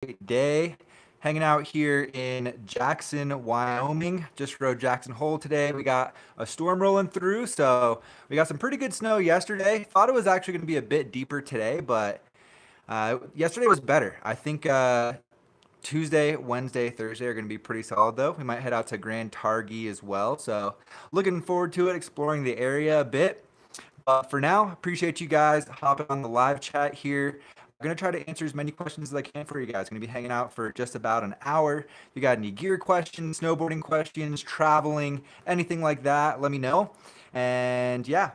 great day. Hanging out here in Jackson, Wyoming. Just rode Jackson Hole today. We got a storm rolling through, so we got some pretty good snow yesterday. Thought it was actually going to be a bit deeper today, but yesterday was better. I think Tuesday, Wednesday, Thursday are going to be pretty solid, though. We might head out to Grand Targhee as well, so looking forward to it, exploring the area a bit. For now, appreciate you guys hopping on the live chat here. I'm going to try to answer as many questions as I can for you guys. Going to be hanging out for just about an hour. If you got any gear questions, snowboarding questions, traveling, anything like that, let me know. And yeah,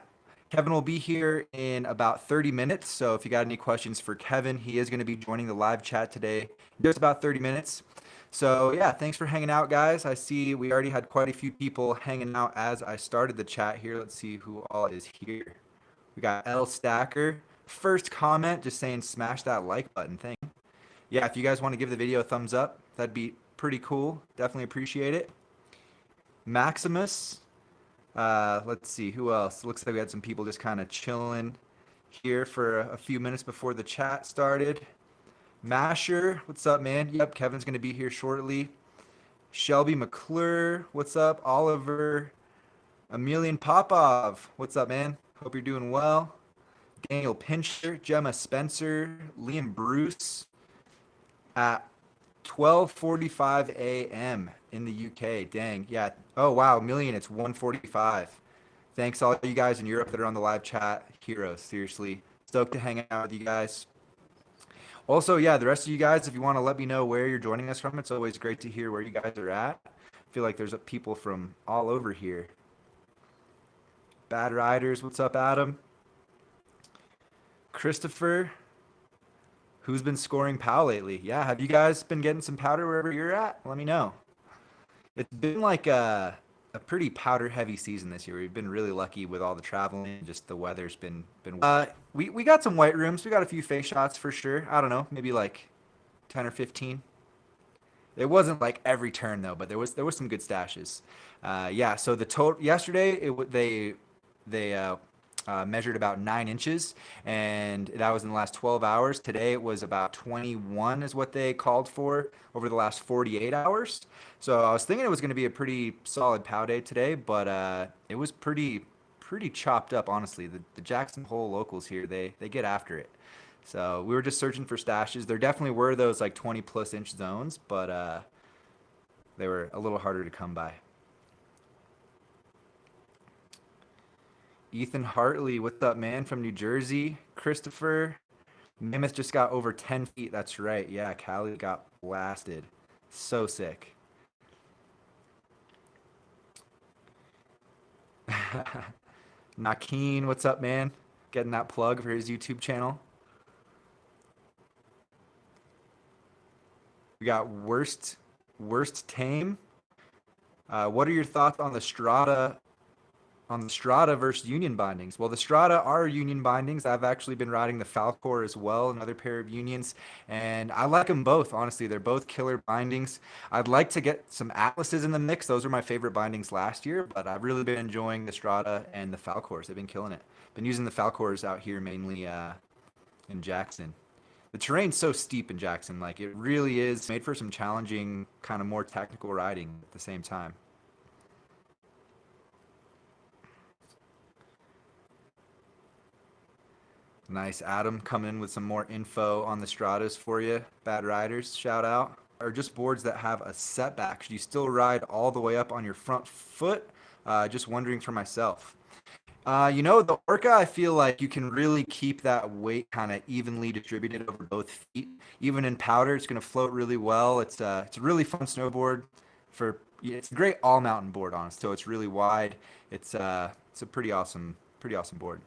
Kevin will be here in about 30 minutes. So if you got any questions for Kevin, he is going to be joining the live chat today in just about 30 minutes. So yeah, thanks for hanging out, guys. I see we already had quite a few people hanging out as I started the chat here. Let's see who all is here. We got L Stacker. First comment just saying smash that like button thing. Yeah, if you guys want to give the video a thumbs up, that'd be pretty cool. Definitely appreciate it. Maximus. Let's see who else. Looks like we had some people just kind of chilling here for a few minutes before the chat started. Masher, what's up, man? Yep, Kevin's going to be here shortly. Shelby McClure, what's up? Oliver, Emilian Popov, what's up, man? Hope you're doing well. Daniel Pincher, Gemma Spencer, Liam Bruce at 12:45 a.m. in the UK. Dang, yeah. Oh, wow, Emilian, it's 1:45. Thanks all you guys in Europe that are on the live chat. Heroes, seriously. Stoked to hang out with you guys. Also, yeah, the rest of you guys, if you want to let me know where you're joining us from, it's always great to hear where you guys are at. I feel like there's people from all over here. Bad Riders, what's up, Adam? Christopher, who's been scoring POW lately? Yeah, have you guys been getting some powder wherever you're at? Let me know. It's been like a pretty powder heavy season this year. We've been really lucky with all the traveling. Just the weather's been we got some white rooms. We got a few face shots for sure. I don't know, maybe like 10 or 15. It wasn't like every turn though, but there was some good stashes. Yeah, so the total yesterday they measured about 9 inches, and that was in the last 12 hours. Today it was about 21 is what they called for over the last 48 hours. So I was thinking it was going to be a pretty solid POW day today, but it was pretty chopped up, honestly. The Jackson Hole locals here, they get after it. So we were just searching for stashes. There definitely were those like 20 plus inch zones, but they were a little harder to come by. Ethan Hartley, what's up, man, from New Jersey? Christopher, Mammoth just got over 10 feet. That's right. Yeah, Callie got blasted. So sick. Nakeen, what's up, man? Getting that plug for his YouTube channel. We got worst tame. What are your thoughts on the Strata versus Union bindings? Well, the Strata are Union bindings. I've actually been riding the Falcor as well, another pair of Unions, and I like them both, honestly. They're both killer bindings. I'd like to get some Atlases in the mix. Those were my favorite bindings last year, but I've really been enjoying the Strata and the Falcors. They've been killing it. Been using the Falcors out here mainly in Jackson. The terrain's so steep in Jackson, like it really is made for some challenging, kind of more technical riding at the same time. Nice, Adam, coming in with some more info on the Stratas for you. Bad Riders, shout out. Or just boards that have a setback. Should you still ride all the way up on your front foot? Just wondering for myself. The Orca, I feel like you can really keep that weight kind of evenly distributed over both feet. Even in powder, it's going to float really well. It's a really fun snowboard. It's a great all mountain board, honestly. So it's really wide. It's a pretty awesome board.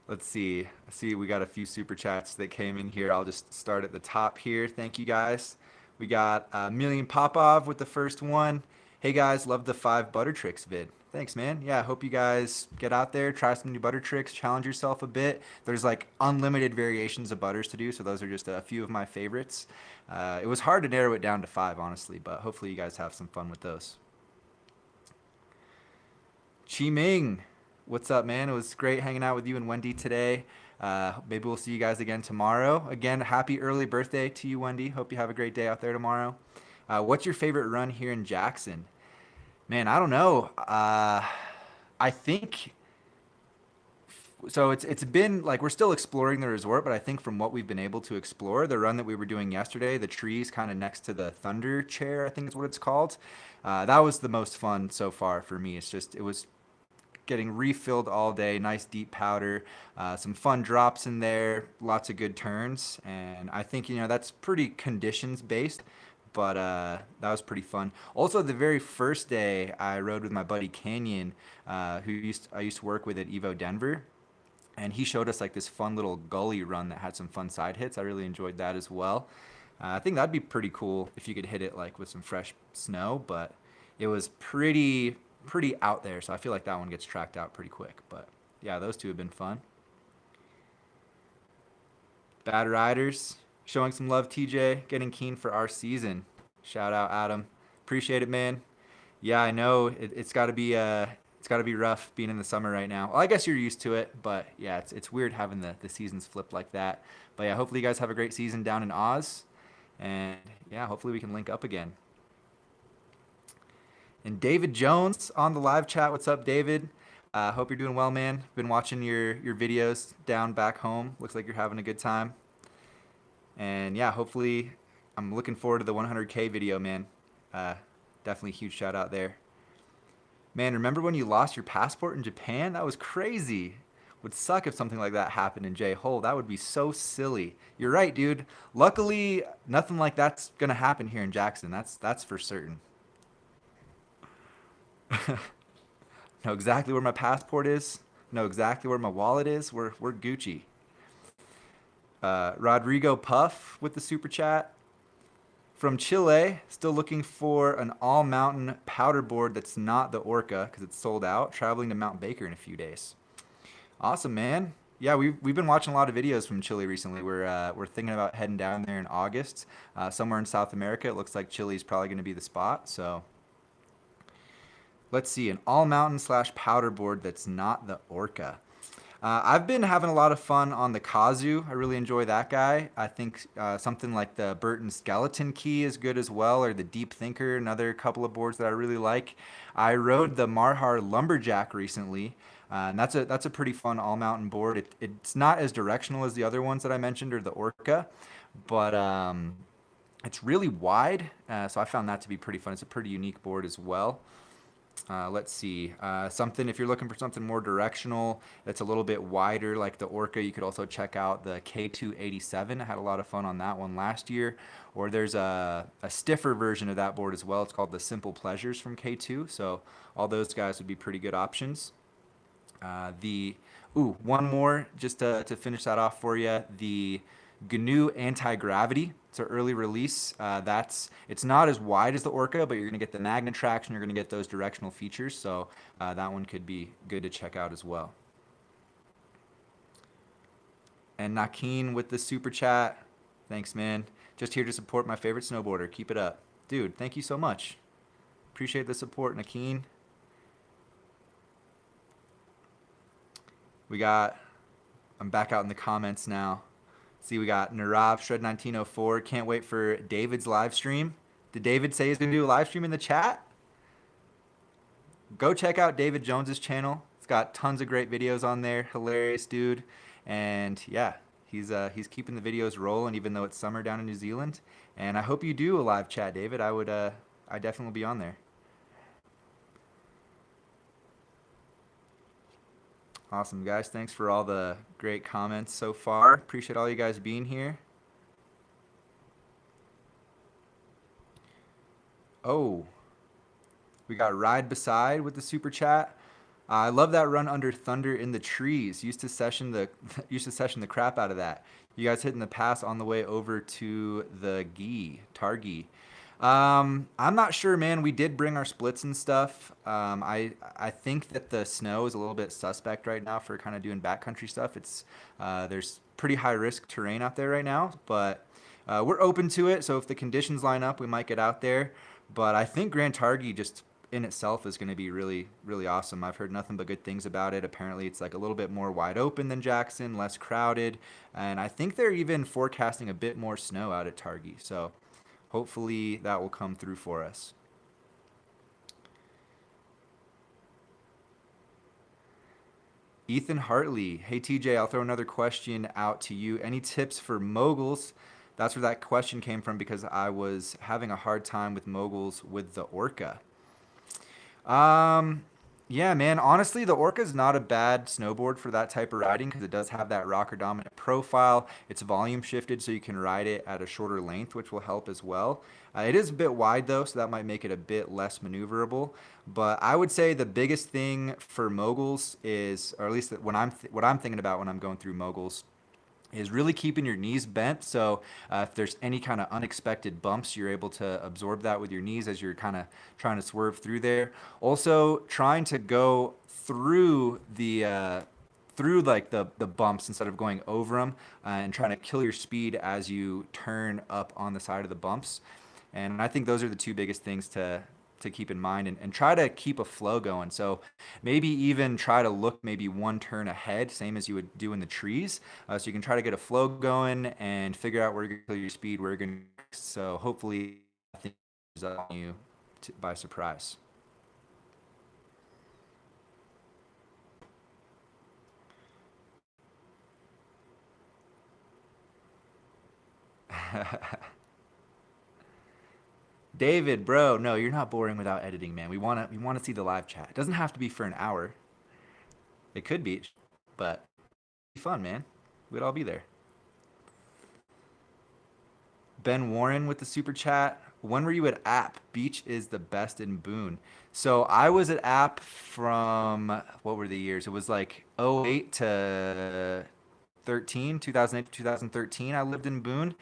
Let's see. I see we got a few super chats that came in here. I'll just start at the top here. Thank you guys. We got Million Popov with the first one. Hey guys, love the 5 butter tricks vid. Thanks, man. Yeah, I hope you guys get out there, try some new butter tricks, challenge yourself a bit. There's like unlimited variations of butters to do, so those are just a few of my favorites. It was hard to narrow it down to 5, honestly, but hopefully you guys have some fun with those. Chi Ming, what's up, man? It was great hanging out with you and Wendy today. Maybe we'll see you guys again tomorrow. Again, happy early birthday to you, Wendy. Hope you have a great day out there tomorrow. What's your favorite run here in Jackson? Man, I don't know. I think so. It's been like we're still exploring the resort, but I think from what we've been able to explore, the run that we were doing yesterday, the trees kind of next to the Thunder Chair, I think is what it's called. That was the most fun so far for me. It was getting refilled all day, nice deep powder, some fun drops in there, lots of good turns, and I think that's pretty conditions based. But that was pretty fun. Also, the very first day I rode with my buddy Canyon, I used to work with at Evo Denver, and he showed us like this fun little gully run that had some fun side hits. I really enjoyed that as well. I think that'd be pretty cool if you could hit it like with some fresh snow, but it was pretty out there, so I feel like that one gets tracked out pretty quick. But yeah, those two have been fun. Bad Riders, showing some love, TJ, getting keen for our season. Shout out, Adam. Appreciate it, man. Yeah, I know it's got to be rough being in the summer right now. Well, I guess you're used to it, but yeah, it's weird having the seasons flipped like that. But yeah, hopefully you guys have a great season down in Oz, and yeah, hopefully we can link up again. And David Jones on the live chat. What's up, David? Hope you're doing well, man. Been watching your videos down back home. Looks like you're having a good time. And yeah, hopefully I'm looking forward to the 100K video, man. Definitely huge shout out there. Man, remember when you lost your passport in Japan? That was crazy. Would suck if something like that happened in J-Hole. That would be so silly. You're right, dude. Luckily, nothing like that's gonna happen here in Jackson. That's for certain. Know exactly where my passport is. Know exactly where my wallet is. We're Gucci. Rodrigo Puff with the super chat. From Chile, still looking for an all-mountain powder board that's not the Orca because it's sold out. Traveling to Mount Baker in a few days. Awesome, man. Yeah, we've been watching a lot of videos from Chile recently. We're thinking about heading down there in August, somewhere in South America. It looks like Chile's probably going to be the spot. So let's see, an all-mountain / powder board that's not the Orca. I've been having a lot of fun on the Kazu. I really enjoy that guy. I think something like the Burton Skeleton Key is good as well, or the Deep Thinker, another couple of boards that I really like. I rode the Marhar Lumberjack recently, and that's a pretty fun all-mountain board. It's not as directional as the other ones that I mentioned or the Orca, but it's really wide, so I found that to be pretty fun. It's a pretty unique board as well. Let's see, if you're looking for something more directional, that's a little bit wider like the Orca, you could also check out the K287. I had a lot of fun on that one last year. Or there's a stiffer version of that board as well. It's called the Simple Pleasures from K2. So all those guys would be pretty good options. One more just to finish that off for you. The GNU Anti-Gravity. It's an early release. It's not as wide as the Orca, but you're going to get the magnet traction. You're going to get those directional features. So that one could be good to check out as well. And Nakeen with the super chat. Thanks, man. Just here to support my favorite snowboarder. Keep it up. Dude, thank you so much. Appreciate the support, Nakeen. I'm back out in the comments now. See, we got Narav Shred 1904. Can't wait for David's live stream. Did David say he's going to do a live stream in the chat? Go check out David Jones's channel. It's got tons of great videos on there. Hilarious dude. And yeah, he's keeping the videos rolling even though it's summer down in New Zealand. And I hope you do a live chat, David. I definitely will be on there. Awesome, guys. Thanks for all the great comments so far. Appreciate all you guys being here. Oh, we got Ride Beside with the super chat. I love that run under Thunder in the trees. Used to session the crap out of that. You guys hitting the pass on the way over to the Targi. I'm not sure, man. We did bring our splits and stuff. I think that the snow is a little bit suspect right now for kind of doing backcountry stuff. There's pretty high risk terrain out there right now, but we're open to it. So if the conditions line up, we might get out there. But I think Grand Targhee just in itself is going to be really, really awesome. I've heard nothing but good things about it. Apparently, it's like a little bit more wide open than Jackson, less crowded, and I think they're even forecasting a bit more snow out at Targhee. So hopefully that will come through for us. Ethan Hartley. Hey TJ, I'll throw another question out to you. Any tips for moguls? That's where that question came from because I was having a hard time with moguls with the Orca. Um, yeah, man. Honestly, the Orca is not a bad snowboard for that type of riding because it does have that rocker dominant profile. It's volume shifted, so you can ride it at a shorter length, which will help as well. It is a bit wide though, so that might make it a bit less maneuverable. But I would say the biggest thing for moguls is, or at least what I'm thinking about when I'm going through moguls, is really keeping your knees bent. So if there's any kind of unexpected bumps, you're able to absorb that with your knees as you're kind of trying to swerve through there. Also, trying to go through like the bumps instead of going over them, and trying to kill your speed as you turn up on the side of the bumps. And I think those are the two biggest things to keep in mind, and try to keep a flow going. So maybe even try to look maybe one turn ahead, same as you would do in the trees. So you can try to get a flow going and figure out where you're going to kill your speed, where you're going to. So hopefully, I think it's on you by surprise. David, bro, no, you're not boring without editing, man. We wanna see the live chat. It doesn't have to be for an hour. It could be, but it'd be fun, man. We'd all be there. Ben Warren with the super chat. When were you at App? Beach is the best in Boone. So I was at App from what were the years? It was like '08 to 13, 2008 to 2013. I lived in Boone.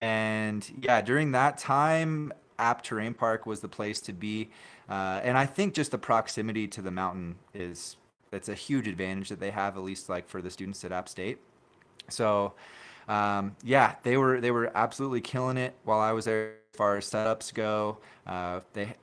And yeah, during that time, App Terrain Park was the place to be. And I think just the proximity to the mountain is it's a huge advantage that they have, at least like for the students at App State. So yeah, they were absolutely killing it while I was there. As far as setups go, they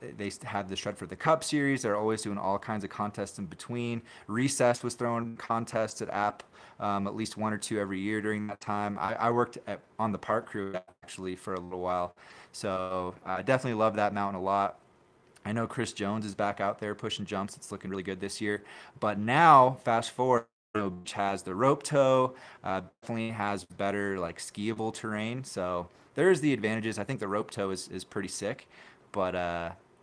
had the Shred for the Cup series. They're always doing all kinds of contests in between. Recess was throwing contests at App, at least one or two every year during that time. I worked on the park crew actually for a little while, so I definitely love that mountain a lot. I know Chris Jones is back out there pushing jumps. It's looking really good this year. But now, fast forward, which has the rope toe, definitely has better like skiable terrain. So there's the advantages. I think the rope toe is pretty sick. But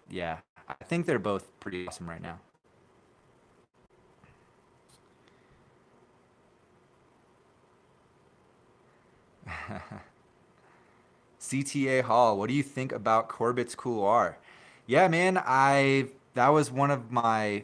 yeah, I think they're both pretty awesome right now. CTA Hall, what do you think about Corbet's Couloir? Yeah, man, I that was one of my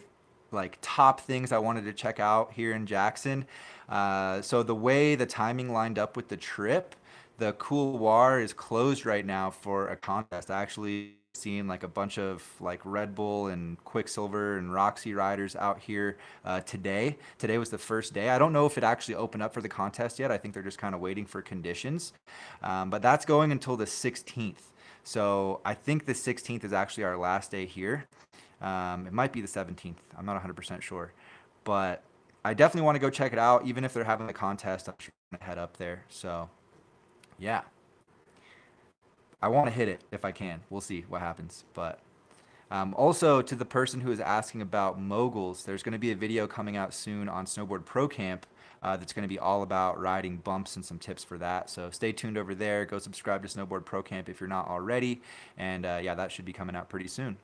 like top things I wanted to check out here in Jackson. So the way the timing lined up with the trip, the Couloir is closed right now for a contest. I actually seen like a bunch of like Red Bull and Quicksilver and Roxy riders out here today. Today was the first day. I don't know if it actually opened up for the contest yet. I think they're just kind of waiting for conditions. But that's going until the 16th. So I think the 16th is actually our last day here. It might be the 17th. I'm not 100% sure. But I definitely want to go check it out. Even if they're having a contest, I'm sure I'm going to head up there. So, yeah. I want to hit it if I can. We'll see what happens. But also, to the person who is asking about moguls, there's going to be a video coming out soon on Snowboard Pro Camp that's going to be all about riding bumps and some tips for that. So stay tuned over there. Go subscribe to Snowboard Pro Camp if you're not already. And yeah, that should be coming out pretty soon.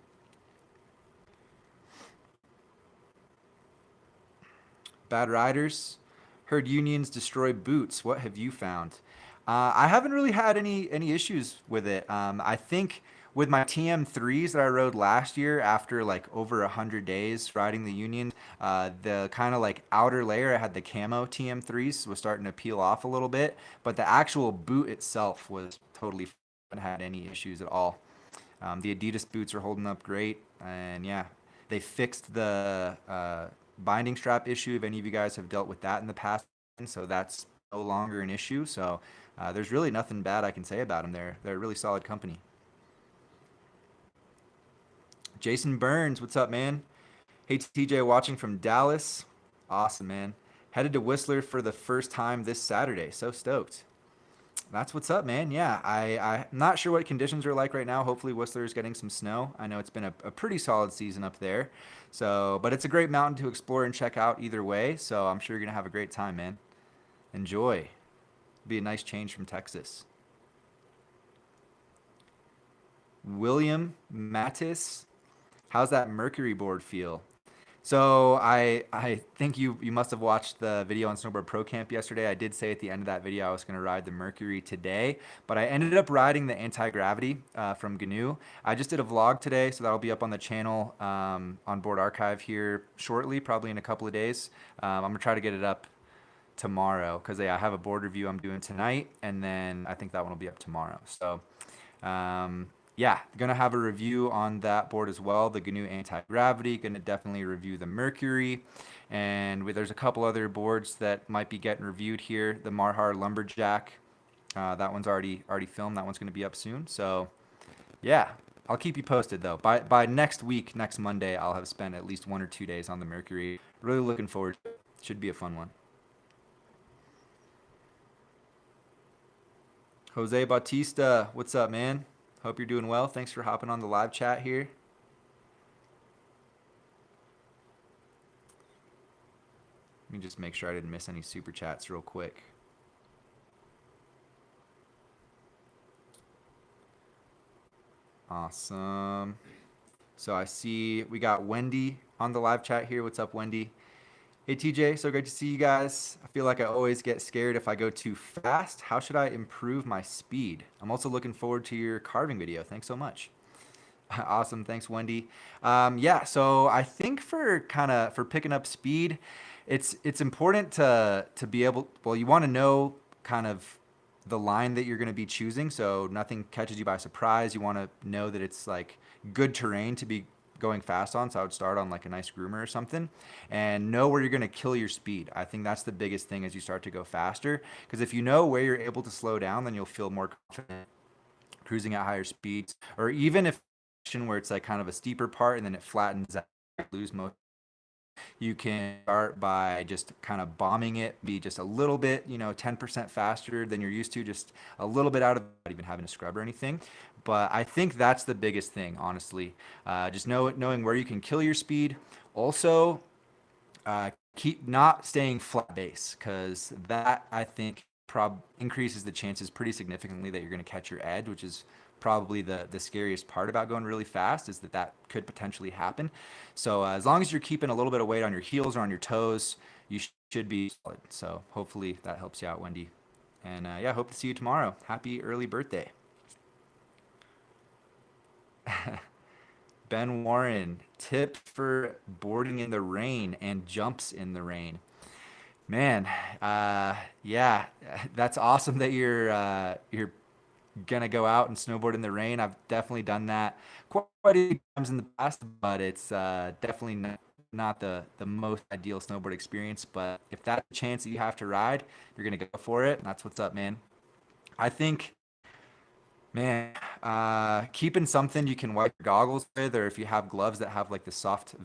Bad riders. Heard unions destroy boots. What have you found? I haven't really had any issues with it. I think with my TM3s that I rode last year after like over 100 days riding the Union, the kind of like outer layer I had the camo TM3s was starting to peel off a little bit, but the actual boot itself was totally haven't had any issues at all. The Adidas boots are holding up great, and yeah, they fixed the binding strap issue. If any of you guys have dealt with that in the past, so that's no longer an issue. So there's really nothing bad I can say about them. They're a really solid company. Jason Burns, what's up, man? Hey, TJ, watching from Dallas. Awesome, man. Headed to Whistler for the first time this Saturday. So stoked. That's what's up, man. Yeah, I'm not sure what conditions are like right now. Hopefully, Whistler is getting some snow. I know it's been a pretty solid season up there. So, but it's a great mountain to explore and check out either way. So I'm sure you're gonna have a great time, man. Enjoy. Be a nice change from Texas. William Mattis, how's that Mercury board feel? So I think you must have watched the video on Snowboard Pro Camp yesterday. I did say at the end of that video I was going to ride the Mercury today, but I ended up riding the anti-gravity from GNU. I just did a vlog today, so that'll be up on the channel on Board Archive here shortly, probably in a couple of days. I'm gonna try to get it up tomorrow because I have a board review I'm doing tonight, and then I think that one will be up tomorrow. So yeah, gonna have a review on that board as well, the GNU anti-gravity. Gonna definitely review the Mercury, and there's a couple other boards that might be getting reviewed here. The Marhar Lumberjack, that one's already filmed. That one's gonna be up soon. So yeah, I'll keep you posted though. By next week, next Monday, I'll have spent at least 1 or 2 days on the Mercury. Really looking forward to it. Should be a fun one. Jose Bautista, what's up, man? Hope you're doing well. Thanks for hopping on the live chat here. Let me just make sure I didn't miss any super chats real quick. Awesome. So I see we got Wendy on the live chat here. What's up, Wendy? Hey TJ, so great to see you guys. I feel like I always get scared if I go too fast. How should I improve my speed? I'm also looking forward to your carving video. Thanks so much. Awesome, thanks Wendy. Yeah, so I think for picking up speed, it's important to be able, well, you want to know kind of the line that you're going to be choosing, so nothing catches you by surprise. You want to know that it's like good terrain to be going fast on, so I would start on like a nice groomer or something, and know where you're going to kill your speed. I think that's the biggest thing as you start to go faster, because if you know where you're able to slow down, then you'll feel more confident cruising at higher speeds. Or even if where it's like kind of a steeper part and then it flattens out, lose motion, you can start by just kind of bombing it, be just a little bit, 10% faster than you're used to, just a little bit out of, not even having to scrub or anything. But I think that's the biggest thing, honestly. Just knowing where you can kill your speed. Also, keep not staying flat base, because that, I think, increases the chances pretty significantly that you're going to catch your edge, which is probably the scariest part about going really fast, is that could potentially happen. So as long as you're keeping a little bit of weight on your heels or on your toes, you should be solid. So hopefully that helps you out, Wendy. And yeah, hope to see you tomorrow. Happy early birthday. Ben Warren, tip for boarding in the rain and jumps in the rain. Man, yeah, that's awesome that you're gonna go out and snowboard in the rain. I've definitely done that quite a few times in the past, but it's definitely not the most ideal snowboard experience. But if that's a chance that you have to ride, you're gonna go for it. That's what's up, man. I think, man, keeping something you can wipe your goggles with, or if you have gloves that have like the soft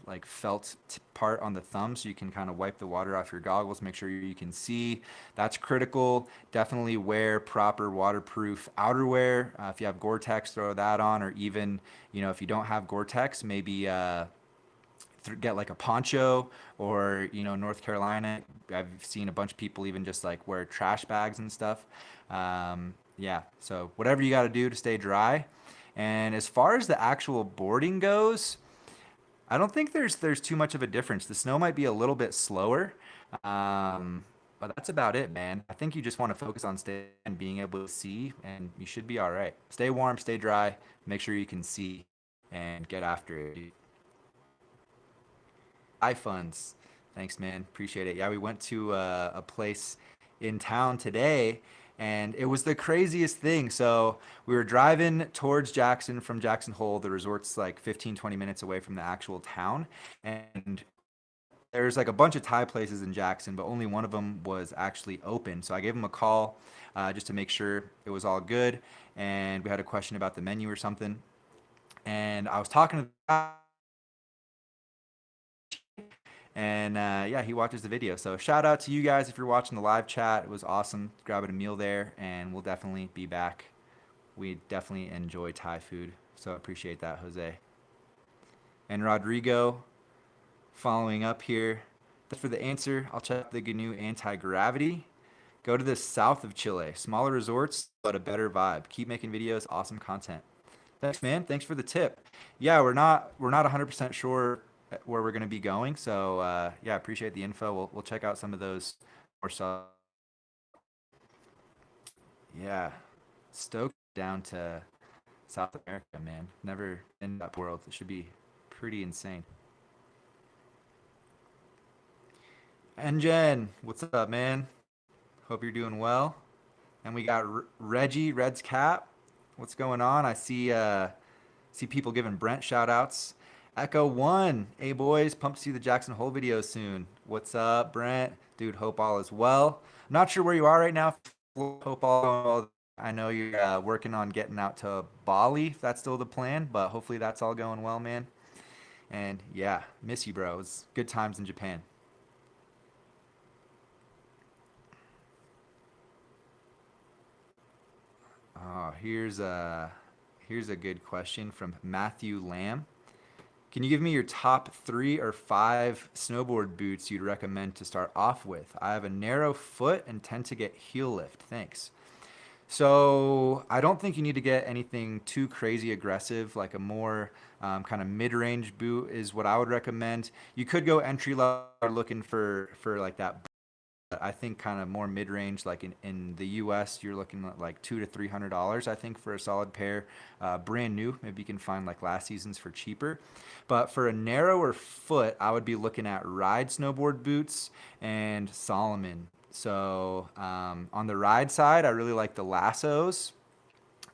like felt part on the thumb, so you can kind of wipe the water off your goggles, make sure you can see. That's critical. Definitely wear proper waterproof outerwear. If you have Gore-Tex, throw that on, or even, if you don't have Gore-Tex, maybe get like a poncho, or North Carolina, I've seen a bunch of people even just like wear trash bags and stuff. Yeah, so whatever you got to do to stay dry. And as far as the actual boarding goes, I don't think there's too much of a difference. The snow might be a little bit slower, but that's about it, man. I think you just want to focus on staying and being able to see, and you should be all right. Stay warm, stay dry, make sure you can see, and get after it. iFunds, thanks, man. Appreciate it. Yeah, we went to a place in town today, and it was the craziest thing. So we were driving towards Jackson from Jackson Hole. The resort's like 15-20 minutes away from the actual town, and there's like a bunch of Thai places in Jackson, but only one of them was actually open. So I gave them a call just to make sure it was all good, and we had a question about the menu or something. And I was talking to the guy, and yeah, he watches the video. So shout out to you guys if you're watching the live chat. It was awesome grabbing a meal there, and we'll definitely be back. We definitely enjoy Thai food, so I appreciate that, Jose. And Rodrigo, following up here. That's for the answer. I'll check the GNU anti-gravity. Go to the south of Chile. Smaller resorts, but a better vibe. Keep making videos. Awesome content. Thanks, man. Thanks for the tip. Yeah, we're not 100% sure where we're gonna be going. So yeah, appreciate the info. We'll check out some of those more stuff. Yeah, stoked down to South America, man. Never in that world. It should be pretty insane. And Jen, what's up, man? Hope you're doing well. And we got Reggie, Red's Cap. What's going on? I see people giving Brent shout outs. Echo One. Hey boys, pumped to see the Jackson Hole video soon. What's up, Brent? Dude, hope all is well. I'm not sure where you are right now. Hope all well. I know you're working on getting out to Bali, if that's still the plan, but hopefully that's all going well, man. And yeah, miss you, bro. It was good times in Japan. Oh, here's a good question from Matthew Lamb. Can you give me your top 3 or 5 snowboard boots you'd recommend to start off with? I have a narrow foot and tend to get heel lift. Thanks. So I don't think you need to get anything too crazy aggressive. Like a more kind of mid-range boot is what I would recommend. You could go entry level, looking for like that. I think kind of more mid-range, like in the US, you're looking at like $200 to $300, I think, for a solid pair. Brand new, maybe you can find like last season's for cheaper. But for a narrower foot, I would be looking at Ride snowboard boots and Solomon. So on the Ride side, I really like the Lassos.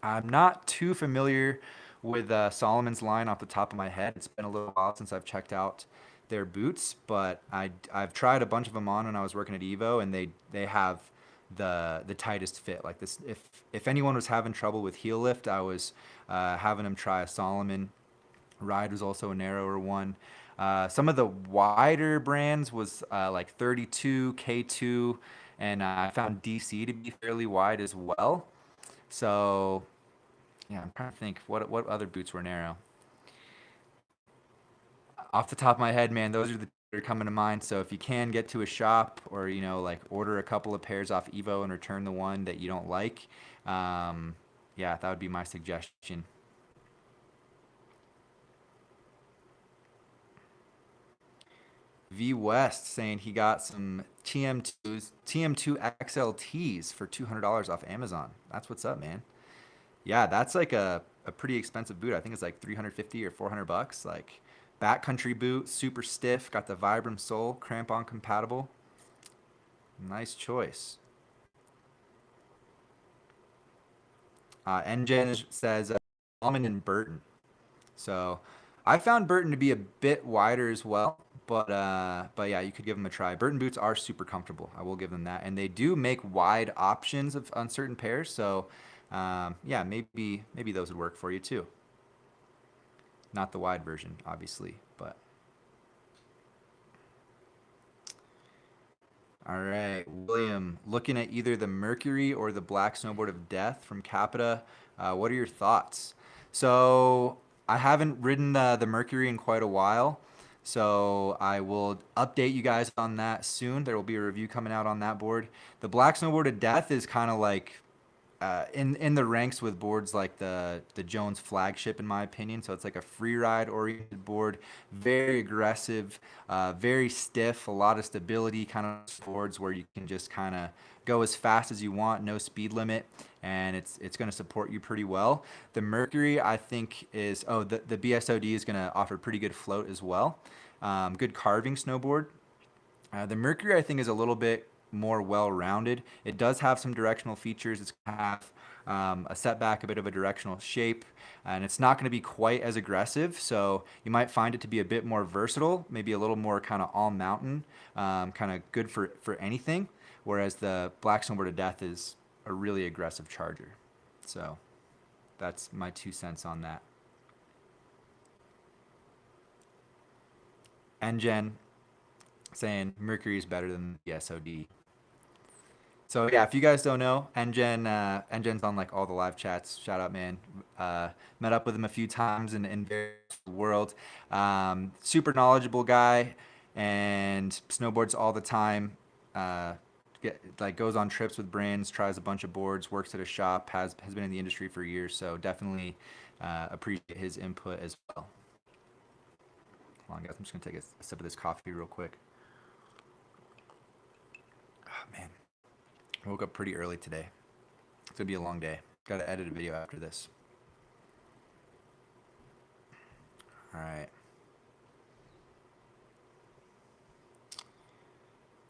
I'm not too familiar with Solomon's line off the top of my head. It's been a little while since I've checked out their boots, but I've tried a bunch of them on when I was working at Evo, and they have the tightest fit. Like this, if anyone was having trouble with heel lift, I was having them try a Solomon. Ride was also a narrower one. Some of the wider brands was like 32, K2, and I found DC to be fairly wide as well. So yeah, I'm trying to think what other boots were narrow. Off the top of my head, man, those are the that are coming to mind. So if you can get to a shop or like order a couple of pairs off Evo and return the one that you don't like, um, yeah, that would be my suggestion. V West saying he got some TM2 XLTs for $200 off Amazon. That's what's up, man. Yeah, that's like a pretty expensive boot. I think it's like 350 or $400. Like backcountry boot, super stiff, got the Vibram sole, crampon compatible. Nice choice. NJ says Almond and Burton. So I found Burton to be a bit wider as well, but yeah, you could give them a try. Burton boots are super comfortable. I will give them that, and they do make wide options of on certain pairs. So yeah, maybe those would work for you too. Not the wide version, obviously, but all right, William, looking at either the Mercury or the Black Snowboard of Death from Capita. What are your thoughts? So I haven't ridden the Mercury in quite a while, so I will update you guys on that soon. There will be a review coming out on that board. The Black Snowboard of Death is kind of like in the ranks with boards like the Jones flagship, in my opinion. So it's like a free ride oriented board, very aggressive, very stiff, a lot of stability kind of boards where you can just kind of go as fast as you want, no speed limit, and it's going to support you pretty well. The Mercury, I think, is the BSOD is going to offer pretty good float as well. Good carving snowboard. The Mercury, I think, is a little bit more well-rounded. It does have some directional features. It's going to have a setback, a bit of a directional shape, and it's not going to be quite as aggressive. So you might find it to be a bit more versatile, maybe a little more kind of all mountain, kind of good for anything. Whereas the Black Snowboard of Death is a really aggressive charger. So that's my 2 cents on that. NGen saying Mercury is better than the SOD. So yeah, if you guys don't know, NGen's on like all the live chats. Shout out, man. Met up with him a few times in various world. Super knowledgeable guy, and snowboards all the time. Uh, goes on trips with brands, tries a bunch of boards, works at a shop, has been in the industry for years. So definitely appreciate his input as well. Hold on, guys. I'm just gonna take a sip of this coffee real quick. Oh man. I woke up pretty early today. It's gonna be a long day. Got to edit a video after this. All right.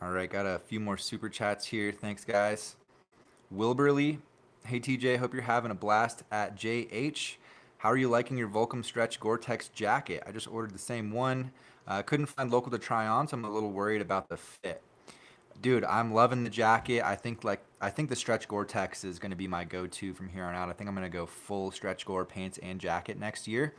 All right, got a few more super chats here. Thanks, guys. Wilburly, hey TJ, hope you're having a blast at JH. How are you liking your Volcom Stretch Gore-Tex jacket? I just ordered the same one. Couldn't find local to try on, so I'm a little worried about the fit. Dude, I'm loving the jacket. I think the Stretch Gore-Tex is going to be my go-to from here on out. I think I'm going to go full Stretch Gore pants and jacket next year.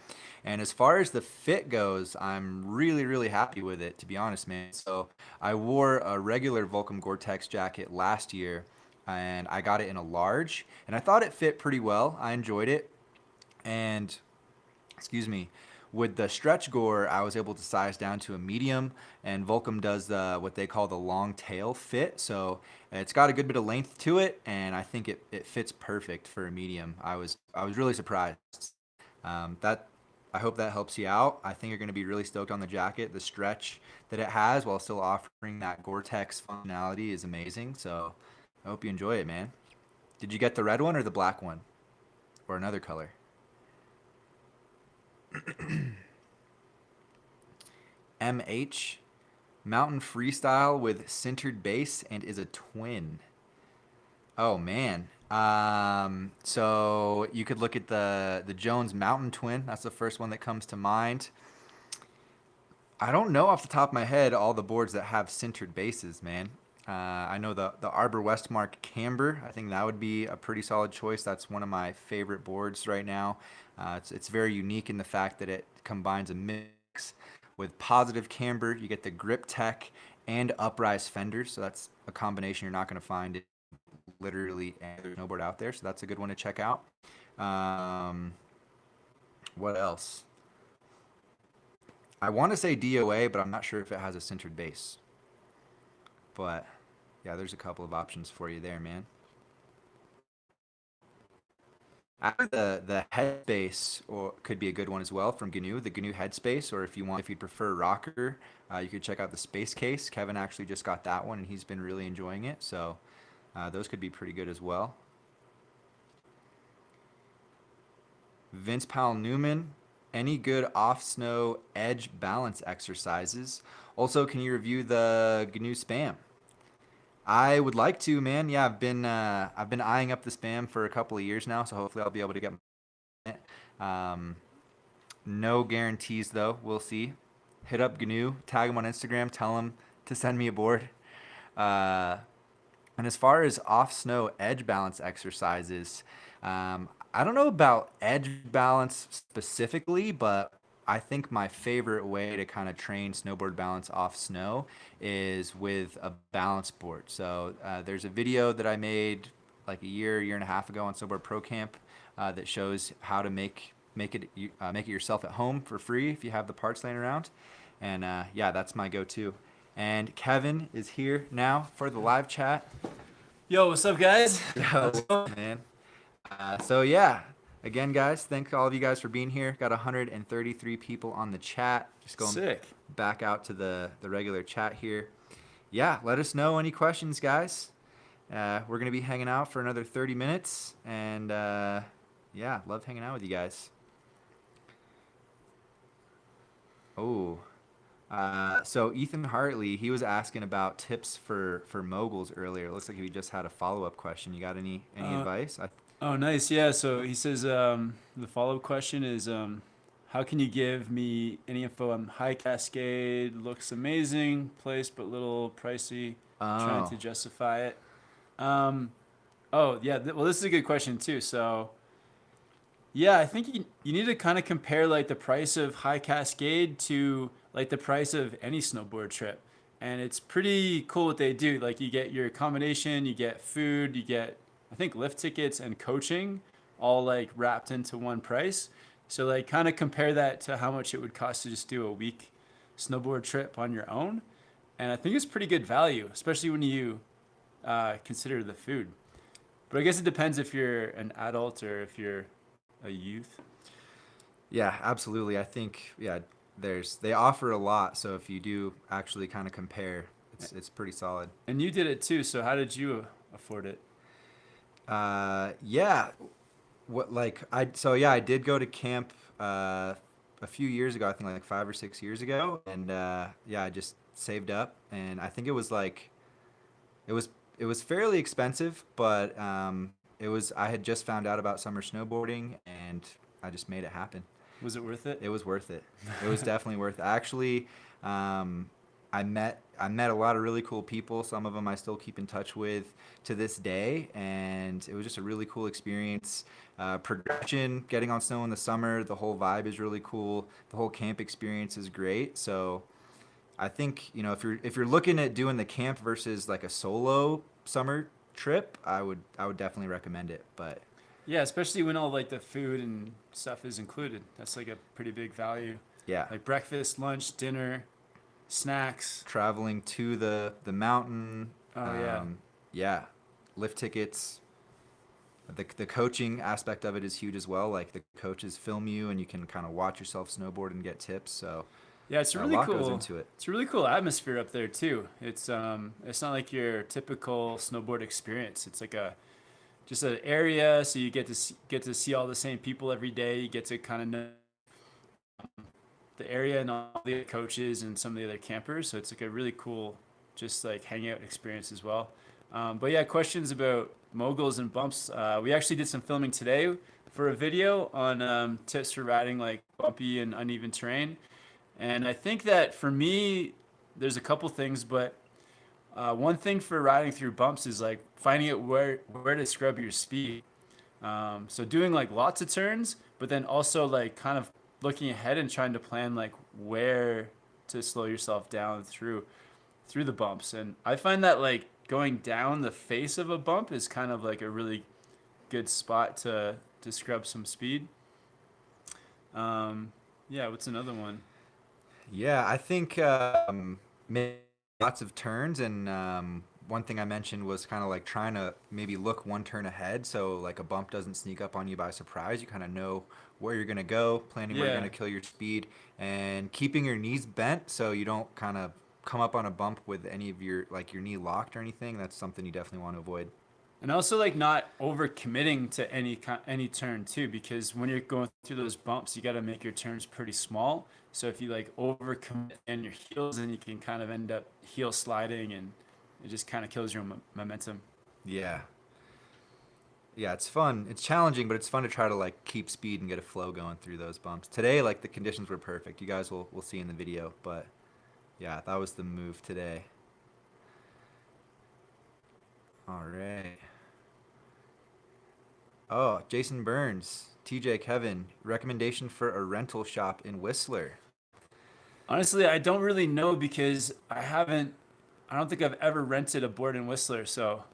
And as far as the fit goes, I'm really, really happy with it, to be honest, man. So I wore a regular Volcom Gore-Tex jacket last year, and I got it in a large, and I thought it fit pretty well. I enjoyed it. And, excuse me, with the Stretch Gore, I was able to size down to a medium, and Volcom does what they call the long tail fit. So it's got a good bit of length to it, and I think it fits perfect for a medium. I was really surprised. I hope that helps you out. I think you're going to be really stoked on the jacket. The stretch that it has while still offering that Gore-Tex functionality is amazing. So I hope you enjoy it, man. Did you get the red one or the black one? Or another color? MH, mountain freestyle with sintered base and is a twin. Oh man. So you could look at the Jones Mountain Twin. That's the first one that comes to mind. I don't know off the top of my head all the boards that have sintered bases, man. I know the Arbor Westmark Camber. I think that would be a pretty solid choice. That's one of my favorite boards right now. It's very unique in the fact that it combines a mix with positive camber. You get the grip tech and uprise fenders. So that's a combination you're not going to find in literally any snowboard out there. So that's a good one to check out. What else? I want to say DOA, but I'm not sure if it has a sintered base. But yeah, there's a couple of options for you there, man. The headspace or could be a good one as well from GNU, the GNU headspace, or if you'd prefer rocker, you could check out the space case. Kevin actually just got that one and he's been really enjoying it. So those could be pretty good as well. Vince Powell Newman, any good off snow edge balance exercises? Also, can you review the GNU spam? I would like to, man. Yeah, I've been eyeing up the spam for a couple of years now, so hopefully I'll be able to get it. No guarantees though. We'll see. Hit up GNU, tag him on Instagram, tell him to send me a board. And as far as off snow edge balance exercises, I don't know about edge balance specifically, but I think my favorite way to kind of train snowboard balance off snow is with a balance board. So there's a video that I made like a year and a half ago on Snowboardprocamp that shows how to make it yourself at home for free if you have the parts laying around. And yeah, that's my go-to. And Kevin is here now for the live chat. Yo, what's up, guys? Yo, man. So yeah. Again, guys, thank all of you guys for being here. Got 133 people on the chat. Just going back out to the regular chat here. Yeah, let us know any questions, guys. We're going to be hanging out for another 30 minutes. And yeah, love hanging out with you guys. Oh, so Ethan Hartley, he was asking about tips for moguls earlier. It looks like he just had a follow-up question. You got any advice? Oh, nice. Yeah. So he says the follow-up question is, how can you give me any info on High Cascade? Looks amazing, place but little pricey. Trying to justify it. Oh, yeah. Well, this is a good question too. So, yeah, I think you need to kind of compare like the price of High Cascade to like the price of any snowboard trip. And it's pretty cool what they do. Like you get your accommodation, you get food, you get, I think, lift tickets and coaching all like wrapped into one price. So like kind of compare that to how much it would cost to just do a week snowboard trip on your own. And I think it's pretty good value, especially when you consider the food. But I guess it depends if you're an adult or if you're a youth. Yeah, absolutely. I think they offer a lot, so if you do actually kind of compare, it's pretty solid. And you did it too, so how did you afford it? Yeah, what like I so yeah, I did go to camp a few years ago, I think like 5 or 6 years ago, and yeah, I just saved up, and I think it was like it was it was fairly expensive, but I had just found out about summer snowboarding, and I just made it happen. Was it worth it? It was worth it. It was definitely worth it. Actually, I met a lot of really cool people. Some of them I still keep in touch with to this day, and it was just a really cool experience. Progression, getting on snow in the summer, the whole vibe is really cool. The whole camp experience is great. So I think if you're looking at doing the camp versus like a solo summer trip, I would definitely recommend it. But Yeah, especially when all like the food and stuff is included. That's like a pretty big value. yeah, Like breakfast, lunch, dinner, snacks. traveling to the mountain, Oh yeah. yeah, lift tickets. The coaching aspect of it is huge as well. Like the coaches film you, and you can kind of watch yourself snowboard and get tips. So Yeah, it's a a really lot goes cool. into it. It's a really cool atmosphere up there too. It's not like your typical snowboard experience. It's like a just an area, so you get to see all the same people every day. You get to kind of know the area and all the coaches and some of the other campers. So it's like a really cool, just like hangout experience as well. But yeah, questions about moguls and bumps. We actually did some filming today for a video on tips for riding like bumpy and uneven terrain. And I think that for me, there's a couple things, but one thing for riding through bumps is like finding out where to scrub your speed. So doing like lots of turns, but then also like kind of looking ahead and trying to plan like where to slow yourself down through the bumps. And I find that like going down the face of a bump is kind of like a really good spot to scrub some speed. Yeah, what's another one? Yeah, I think lots of turns, and one thing I mentioned was kind of like trying to maybe look one turn ahead, so like a bump doesn't sneak up on you by surprise. You kind of know where you're gonna go, planning where you're Yeah. gonna kill your speed, and keeping your knees bent so you don't kind of come up on a bump with any of your knee locked or anything. That's something you definitely want to avoid. And also like not over committing to any turn too, because when you're going through those bumps, you got to make your turns pretty small. So if you like over commit in your heels, then you can kind of end up heel sliding, and it just kind of kills your momentum. Yeah. Yeah, it's fun. It's challenging, but it's fun to try to like keep speed and get a flow going through those bumps. Today, like the conditions were perfect. You guys will see in the video, but yeah, that was the move today. All right. Oh, Jason Burns, TJ Kevin, recommendation for a rental shop in Whistler. Honestly, I don't really know because I don't think I've ever rented a board in Whistler, so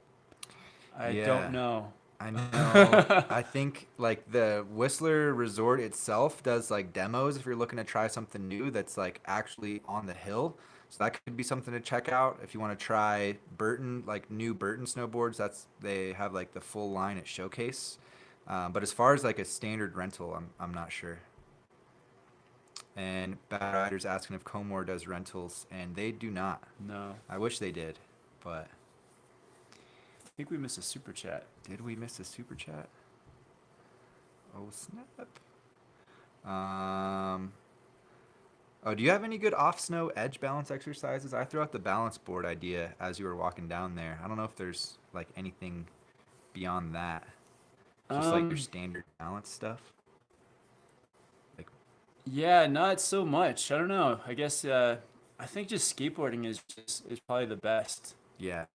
I don't Yeah, know. I know. I think like the Whistler Resort itself does like demos if you're looking to try something new that's like actually on the hill. So that could be something to check out if you want to try Burton, like new Burton snowboards. They have like the full line at Showcase. But as far as like a standard rental, I'm not sure. And Bad Riders asking if Comor does rentals, and they do not. No. I wish they did, but I think we missed a super chat. did we miss a super chat? Oh snap! Um. Oh, do you have any good off snow edge balance exercises? I threw out the balance board idea as you were walking down there. I don't know if there's like anything beyond that. Just like your Um, standard balance stuff. Like, yeah, not so much. I don't know. I guess I think just skateboarding is probably the best. yeah.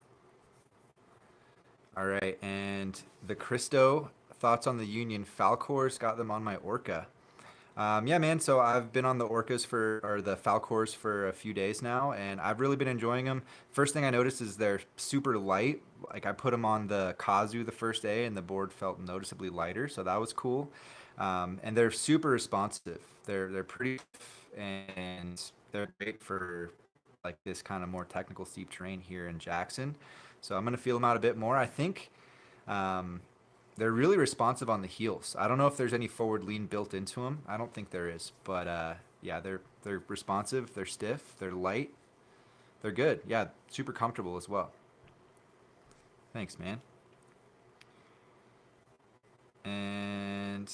All right. And the Christo thoughts on the Union Falcors got them on my Orca. Yeah, man. So I've been on the the Falcors for a few days now, and I've really been enjoying them. First thing I noticed is they're super light. Like I put them on the Kazu the first day, and the board felt noticeably lighter, so that was cool. And they're super responsive. They're pretty, and they're great for like this kind of more technical steep terrain here in Jackson. So I'm gonna feel them out a bit more. I think. Um, they're really responsive on the heels. I don't know if there's any forward lean built into them. I don't think there is, but yeah, they're responsive. They're stiff. They're light. They're good. Yeah, super comfortable as well. Thanks, man. And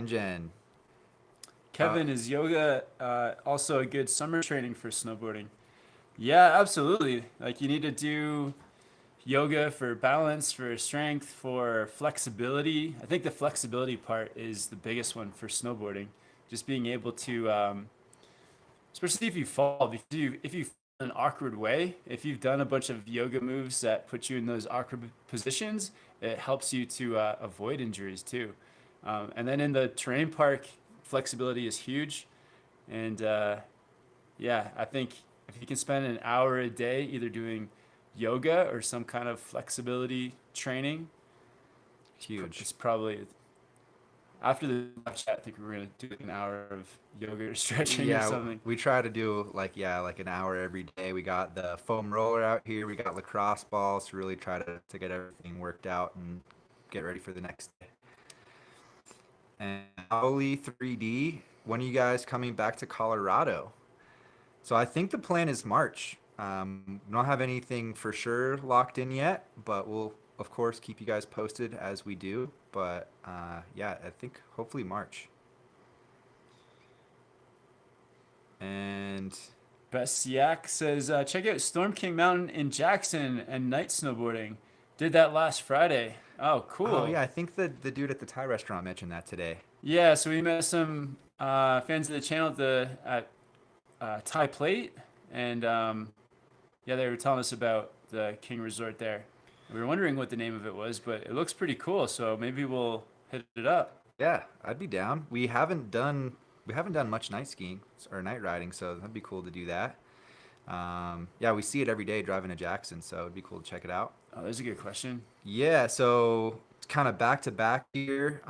Jen. Kevin, is yoga also a good summer training for snowboarding? Yeah, absolutely. Like you need to do yoga for balance, for strength, for flexibility. I think the flexibility part is the biggest one for snowboarding. Just being able to, especially if you fall, if you fall in an awkward way, if you've done a bunch of yoga moves that put you in those awkward positions, it helps you to avoid injuries too. And then in the terrain park, flexibility is huge. And yeah, I think if you can spend an hour a day either doing yoga or some kind of flexibility training, Huge. it's probably after the chat. I think we're gonna do an hour of yoga or stretching or Yeah, something. we try to do like an hour every day. We got the foam roller out here. We got lacrosse balls to really try to get everything worked out and get ready for the next day. And Howley 3D, when are you guys coming back to Colorado? So I think the plan is March. We don't have anything for sure locked in yet, but we'll of course keep you guys posted as we do. But yeah, I think hopefully March. And Best Yak says, check out Storm King Mountain in Jackson and night snowboarding. Did that last Friday. Oh, oh cool. yeah, I think the dude at the Thai restaurant mentioned that today. Yeah, so we met some fans of the channel at Thai Plate, and yeah, they were telling us about the King Resort there. We were wondering what the name of it was, but it looks pretty cool, so maybe we'll hit it up. Yeah, I'd be down. We haven't done much night skiing or night riding, so that'd be cool to do that. Yeah, we see it every day driving to Jackson, so it'd be cool to check it out. Oh, that's a good question. Yeah, so it's kind of back to back here.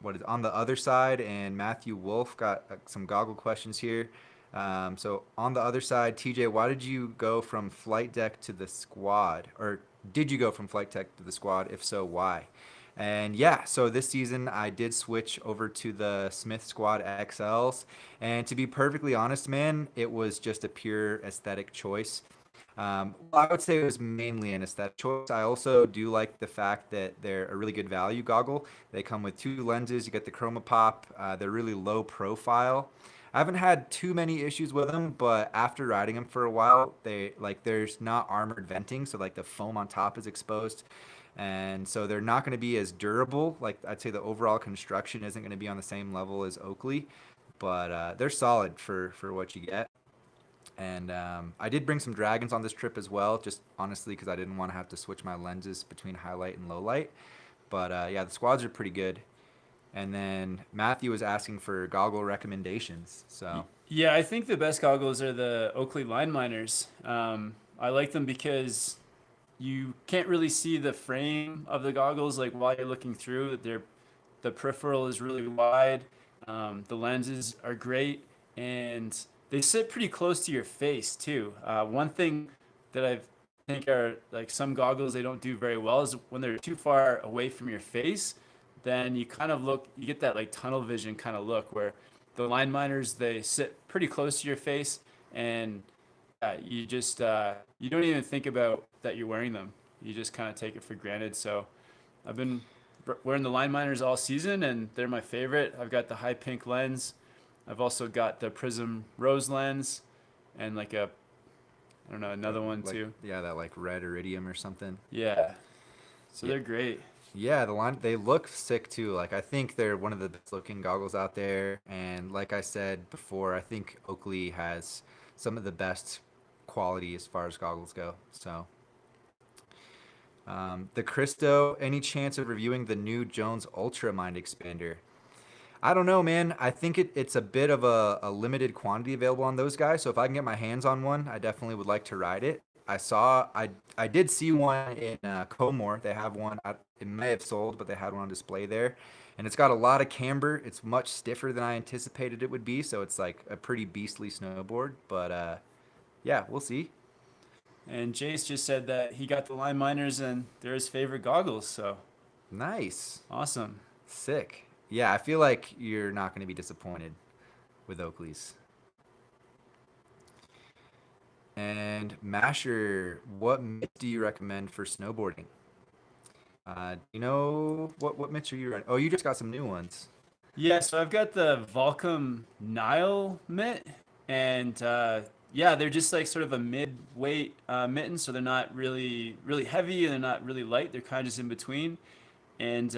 What is on the other side? And Matthew Wolf got some goggle questions here. So on the other side, TJ, why did you go from flight deck to the squad? Or did you go from flight deck to the squad? If so, why? And yeah, so this season I did switch over to the Smith Squad XLs. And to be perfectly honest, man, it was just a pure aesthetic choice. Well, I would say it was mainly an aesthetic choice. I also do like the fact that they're a really good value goggle. They come with two lenses. You get the chroma pop. They're really low profile. I haven't had too many issues with them, but after riding them for a while, there's not armored venting, so like the foam on top is exposed, and so they're not going to be as durable. Like I'd say the overall construction isn't going to be on the same level as Oakley, but they're solid for what you get. And I did bring some dragons on this trip as well, just honestly because I didn't want to have to switch my lenses between highlight and low light. But yeah, the squads are pretty good. And then Matthew was asking for goggle recommendations. So Yeah, I think the best goggles are the Oakley Line Miners. I like them because you can't really see the frame of the goggles like while you're looking through. The peripheral is really wide. The lenses are great, and they sit pretty close to your face too. One thing that I think are like some goggles they don't do very well is when they're too far away from your face, then you kind of you get that like tunnel vision kind of look where the line miners they sit pretty close to your face, and you just you don't even think about that you're wearing them. You just kind of take it for granted. So I've been wearing the line miners all season, and they're my favorite. I've got the high pink lens. I've also got the Prism Rose lens, and like I don't know, another one like too. yeah, that like red iridium or something. Yeah, so Yeah, they're great. yeah, the line they look sick too. Like I think they're one of the best looking goggles out there. And like I said before, I think Oakley has some of the best quality as far as goggles go. So the Cristo, any chance of reviewing the new Jones Ultra Mind Expander? I don't know, man. I think it's a bit of a limited quantity available on those guys. So if I can get my hands on one, I definitely would like to ride it. I did see one in Comore. They have one. It may have sold, but they had one on display there, and it's got a lot of camber. It's much stiffer than I anticipated it would be. So it's like a pretty beastly snowboard. But yeah, we'll see. And Jace just said that he got the line miners and they're his favorite goggles. So Nice, awesome. sick. Yeah, I feel like you're not going to be disappointed with Oakley's. And Masher, what mitts do you recommend for snowboarding? You know what mitts are you running? Oh, you just got some new ones. Yeah, so I've got the Volcom Nile mitt, and yeah, they're just like sort of a mid-weight mitten, so they're not really heavy and they're not really light. They're kind of just in between, and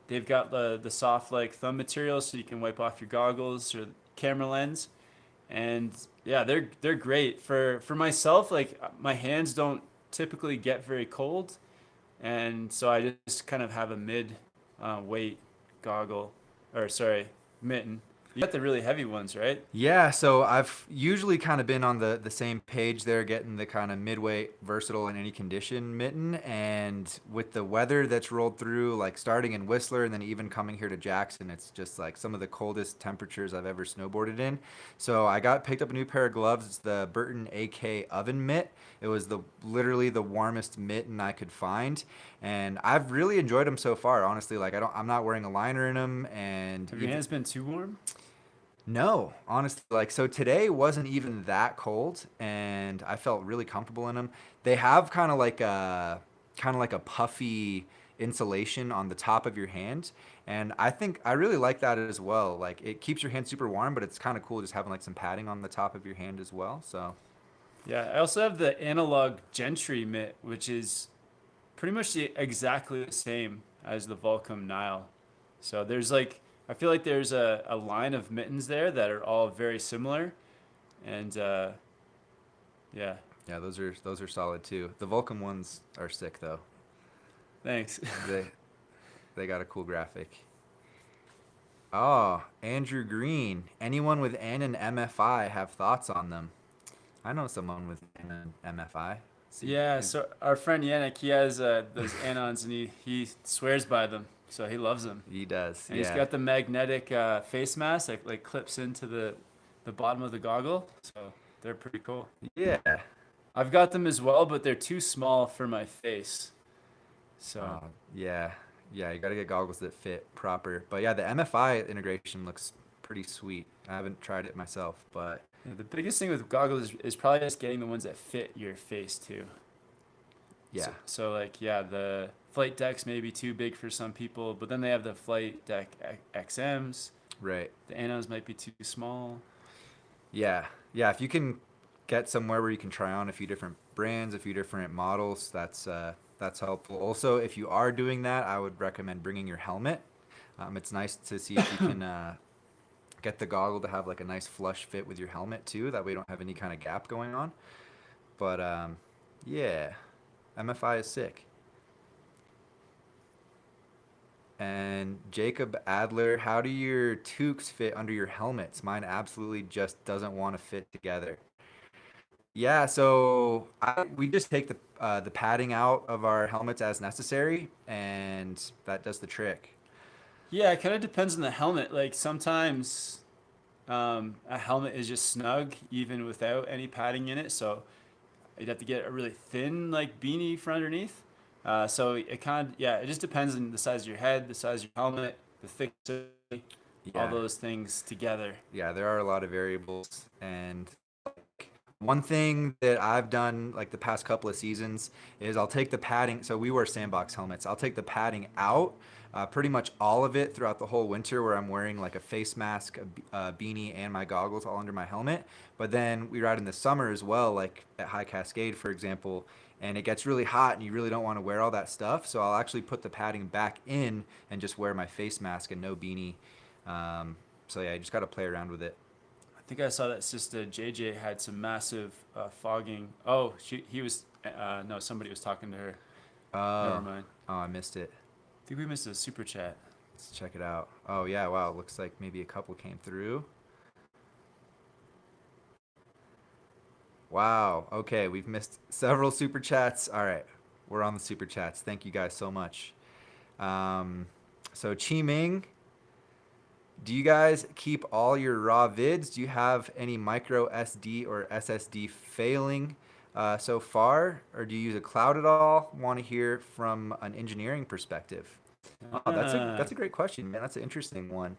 they've got the soft like thumb material, so you can wipe off your goggles or camera lens, and yeah, they're great for myself. Like my hands don't typically get very cold, and so I just kind of have a mid weight goggle, or sorry, mitten. You got the really heavy ones, right? Yeah, so I've usually kind of been on the same page there, getting the kind of midweight, versatile in any condition mitten. And with the weather that's rolled through, like starting in Whistler and then even coming here to Jackson, it's just like some of the coldest temperatures I've ever snowboarded in. So I picked up a new pair of gloves. It's the Burton AK Oven Mitt. It was literally the warmest mitten I could find, and I've really enjoyed them so far. Honestly, like I'm not wearing a liner in them, and Have your hands been too warm? no, honestly, like so today wasn't even that cold, and I felt really comfortable in them. They have kind of like a puffy insulation on the top of your hand, and I think I really like that as well. Like it keeps your hand super warm, but it's kind of cool just having like some padding on the top of your hand as well. So Yeah, I also have the analog Gentry mitt, which is pretty much exactly the same as the Volcom Nile. So there's like, I feel like there's a line of mittens there that are all very similar. And yeah, yeah, those are solid too. The Vulcan ones are sick though. thanks. They they got a cool graphic. Oh, Andrew Green. Anyone with N and MFI have thoughts on them? I know someone with N and MFI. See, Yeah, so our friend Yannick, he has those Anons and he swears by them. So he loves them. he does. And he's Yeah. got the magnetic face mask that like clips into the bottom of the goggle. So they're pretty cool. Yeah. I've got them as well, but they're too small for my face. So Yeah. Yeah, you got to get goggles that fit proper. But yeah, the MFI integration looks pretty sweet. I haven't tried it myself, but yeah, the biggest thing with goggles is probably just getting the ones that fit your face too. yeah. So like yeah, the flight decks may be too big for some people, but then they have the flight deck XMs. Right. The Anos might be too small. Yeah. Yeah, if you can get somewhere where you can try on a few different brands, a few different models, that's helpful. Also, if you are doing that, I would recommend bringing your helmet. It's nice to see if you can get the goggle to have like a nice flush fit with your helmet too. That way you don't have any kind of gap going on. But yeah, MFI is sick. And Jacob Adler, how do your toques fit under your helmets? Mine absolutely just doesn't want to fit together. Yeah, so we just take the padding out of our helmets as necessary, and that does the trick. Yeah, it kind of depends on the helmet. Like sometimes a helmet is just snug even without any padding in it, so you'd have to get a really thin like beanie for underneath. So it kind of yeah, it just depends on the size of your head, the size of your helmet, the thickness, all Yeah, those things together. yeah, there are a lot of variables, and one thing that I've done like the past couple of seasons is I'll take the padding. So we wear sandbox helmets. I'll take the padding out, pretty much all of it throughout the whole winter, where I'm wearing like a face mask, a beanie, and my goggles all under my helmet. But then we ride in the summer as well, like at High Cascade, for example, and it gets really hot, and you really don't want to wear all that stuff. So I'll actually put the padding back in and just wear my face mask and no beanie. So yeah, you just got to play around with it. I think I saw that Sister JJ had some massive fogging. Oh, he was no, somebody was talking to her. Never Oh, mind. oh, I missed it. I think we missed a super chat. Let's check it out. Oh yeah, wow. Looks like maybe a couple came through. Wow. Okay, we've missed several super chats. All right, we're on the super chats. Thank you guys so much. Um, so Chi Ming, do you guys keep all your raw vids? Do you have any micro SD or SSD failing so far, or do you use a cloud at all? Want to hear from an engineering perspective. Oh, that's a great question, man. That's an interesting one.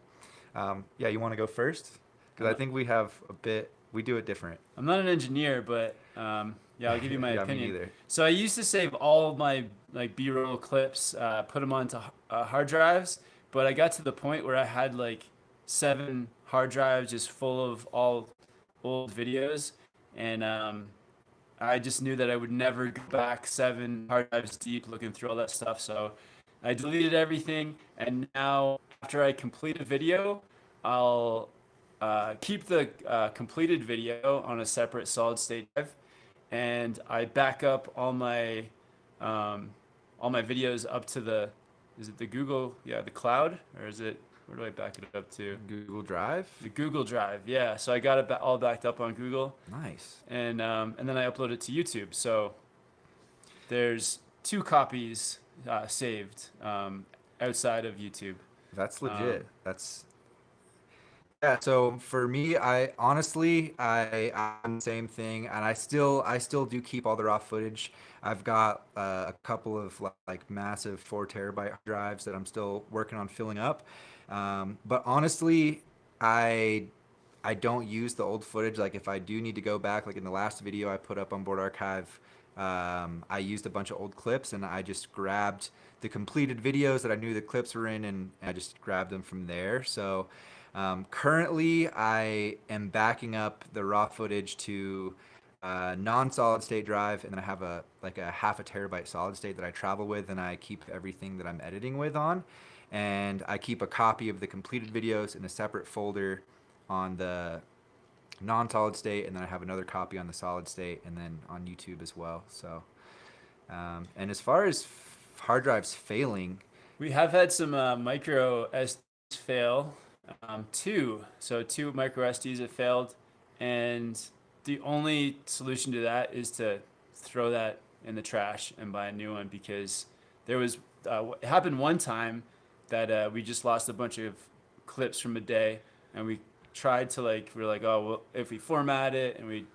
Yeah, you want to go first? Because I think we have a bit. We do it different. I'm not an engineer, but yeah, I'll give you my Yeah, me opinion. neither. So I used to save all of my like B-roll clips, put them onto hard drives, but I got to the point where I had like 7 hard drives just full of all old videos, and I just knew that I would never go back 7 hard drives deep looking through all that stuff. So I deleted everything, and now after I complete a video, I'll keep the completed video on a separate solid state drive, and I back up all my videos up to the, is it the Google, yeah, the cloud, or is it, where do I back it up to? Google Drive. The Google Drive, yeah. So I got it all backed up on Google, Nice. and then I upload it to YouTube. So there's 2 copies saved outside of YouTube. That's legit. That's yeah. So for me, I honestly, I'm the same thing, and I still do keep all the raw footage. I've got a couple of like massive 4 terabyte drives that I'm still working on filling up. But honestly, I I don't use the old footage. Like if I do need to go back, like in the last video I put up on Board Archive, I used a bunch of old clips and I just grabbed the completed videos that I knew the clips were in, and I just grabbed them from there. So currently I am backing up the raw footage to non-solid state drive, and then I have a like a half a terabyte solid state that I travel with, and I keep everything that I'm editing with on, and I keep a copy of the completed videos in a separate folder on the non-solid state, and then I have another copy on the solid state, and then on YouTube as well. So and as far as hard drives failing, We have had some micro SDs fail, 2. So 2 micro SDs have failed, and the only solution to that is to throw that in the trash and buy a new one, because there was it happened one time that we just lost a bunch of clips from a day, and we tried to we're like, oh well, if we format it and we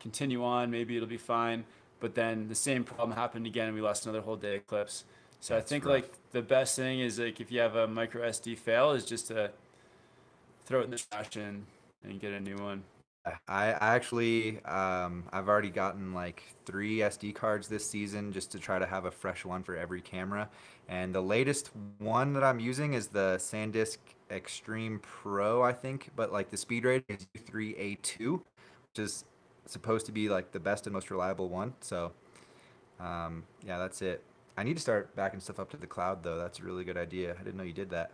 continue on, maybe it'll be fine. But then the same problem happened again, and we lost another whole day of clips. So I that's think rough. like the best thing is like if you have a micro SD fail, is just to throw it in the trash and get a new one. I actually I've already gotten like 3 SD cards this season just to try to have a fresh one for every camera. And the latest one that I'm using is the SanDisk Extreme Pro, I think, but like the speed rating is U3A2, which is supposed to be like the best and most reliable one. So yeah, that's it. I need to start backing stuff up to the cloud though. That's a really good idea. I didn't know you did that.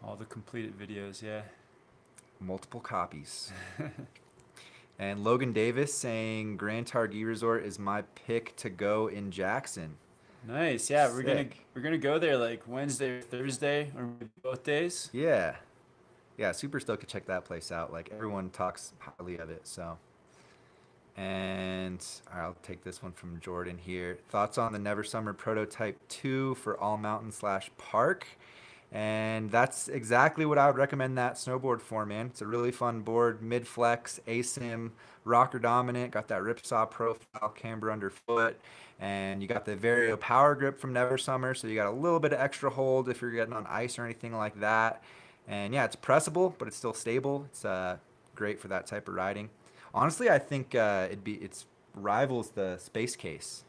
All the completed videos, yeah. Multiple copies. And Logan Davis saying Grand Targhee Resort is my pick to go in Jackson. Nice, yeah. Sick. We're gonna go there like Wednesday or Thursday, or maybe both days. Yeah. Yeah, super stoked to check that place out. Like everyone talks highly of it, so. And all right, I'll take this one from Jordan here. Thoughts on the Never Summer Prototype 2 for All Mountain / Park? And that's exactly what I would recommend that snowboard for, man. It's a really fun board, mid flex, asim, rocker dominant, got that ripsaw profile, camber underfoot, and you got the Vario power grip from Never Summer, so you got a little bit of extra hold if you're getting on ice or anything like that. And yeah, it's pressable, but it's still stable. It's great for that type of riding. Honestly, I think it's rivals the Space Case.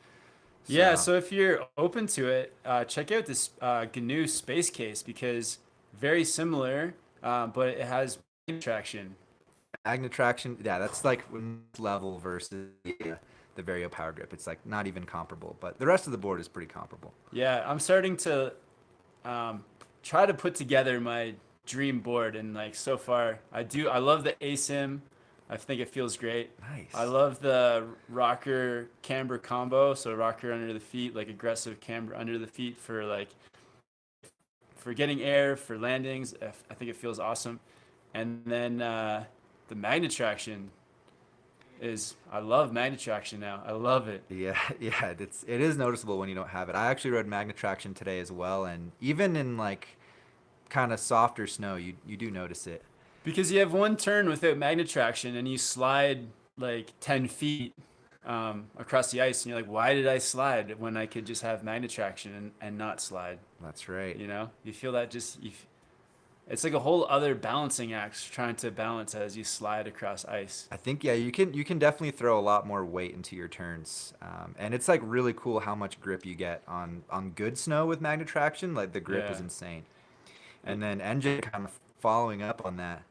Yeah, So so if you're open to it, check out this GNU Space Case, because very similar, but it has traction. magnet traction, yeah, that's like level versus the Vario power grip. It's like not even comparable, but the rest of the board is pretty comparable. Yeah, I'm starting to try to put together my dream board, and like so far, I love the ASIM. I think it feels great. I Nice. love the rocker camber combo, so rocker under the feet, like aggressive camber under the feet for for getting air, for landings, I think it feels awesome. And then the magnet traction I love magnet traction now. I love it. Yeah, yeah, it is noticeable when you don't have it. I actually rode magnet traction today as well, and even in like kind of softer snow, you do notice it. Because you have one turn without magnet traction and you slide like 10 feet across the ice, and you're like, why did I slide when I could just have magnet traction and not slide? That's right. You know, you feel that it's like a whole other balancing act trying to balance as you slide across ice. I think yeah, you can definitely throw a lot more weight into your turns, and it's like really cool how much grip you get on good snow with magnet traction. Like the grip is Yeah. insane. And then engine kind of following up on that.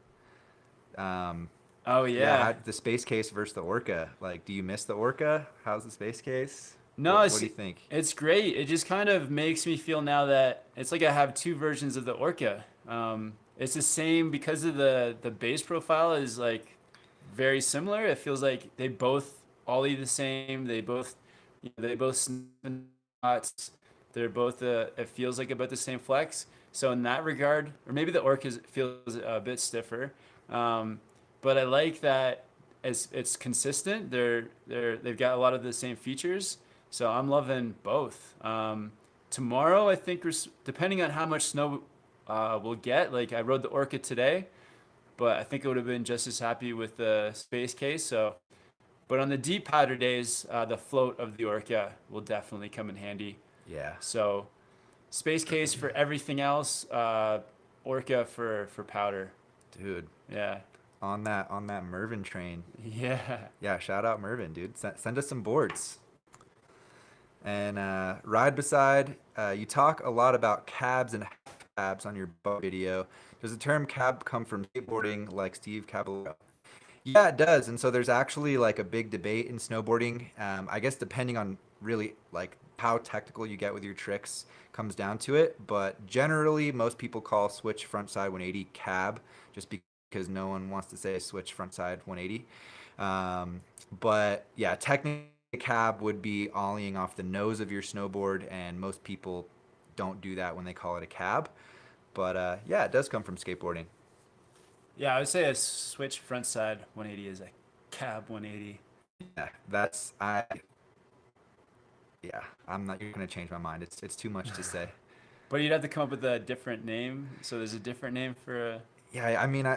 Oh Yeah, yeah. the space case versus the Orca. Like, do you miss the Orca? How's the space case? No, What do you think? it's great. It just kind of makes me feel now that it's like I have two versions of the Orca. It's the same because of the base profile is like very similar. It feels like they both ollie the same. They both snap shots. They're both it feels like about the same flex. So in that regard, or maybe the Orca feels a bit stiffer. Um, but I like that it's consistent. They've got a lot of the same features. So I'm loving both. Tomorrow, I think depending on how much snow we'll get. Like I rode the Orca today, but I think I would have been just as happy with the space case. So, but on the deep powder days, the float of the Orca will definitely come in handy. Yeah, So, space case for everything else, Orca for powder. dude, Yeah, on that Mervin train. yeah. Yeah, shout out Mervin, dude. Send us some boards. And ride beside. You talk a lot about cabs and half cabs on your boat video. Does the term cab come from skateboarding, like Steve Caballero? Yeah, it does. And so there's actually like a big debate in snowboarding. I guess depending on really like how technical you get with your tricks comes down to it. But generally, most people call switch frontside 180 cab, just because no one wants to say switch frontside 180. But yeah, technically, a cab would be ollieing off the nose of your snowboard, and most people don't do that when they call it a cab. But yeah, it does come from skateboarding. Yeah, I would say a switch front side 180 is a cab 180. Yeah, that's I. Yeah, I'm not. You're gonna change my mind. It's too much to say. But you'd have to come up with a different name. So there's a different name for a. Yeah, I mean,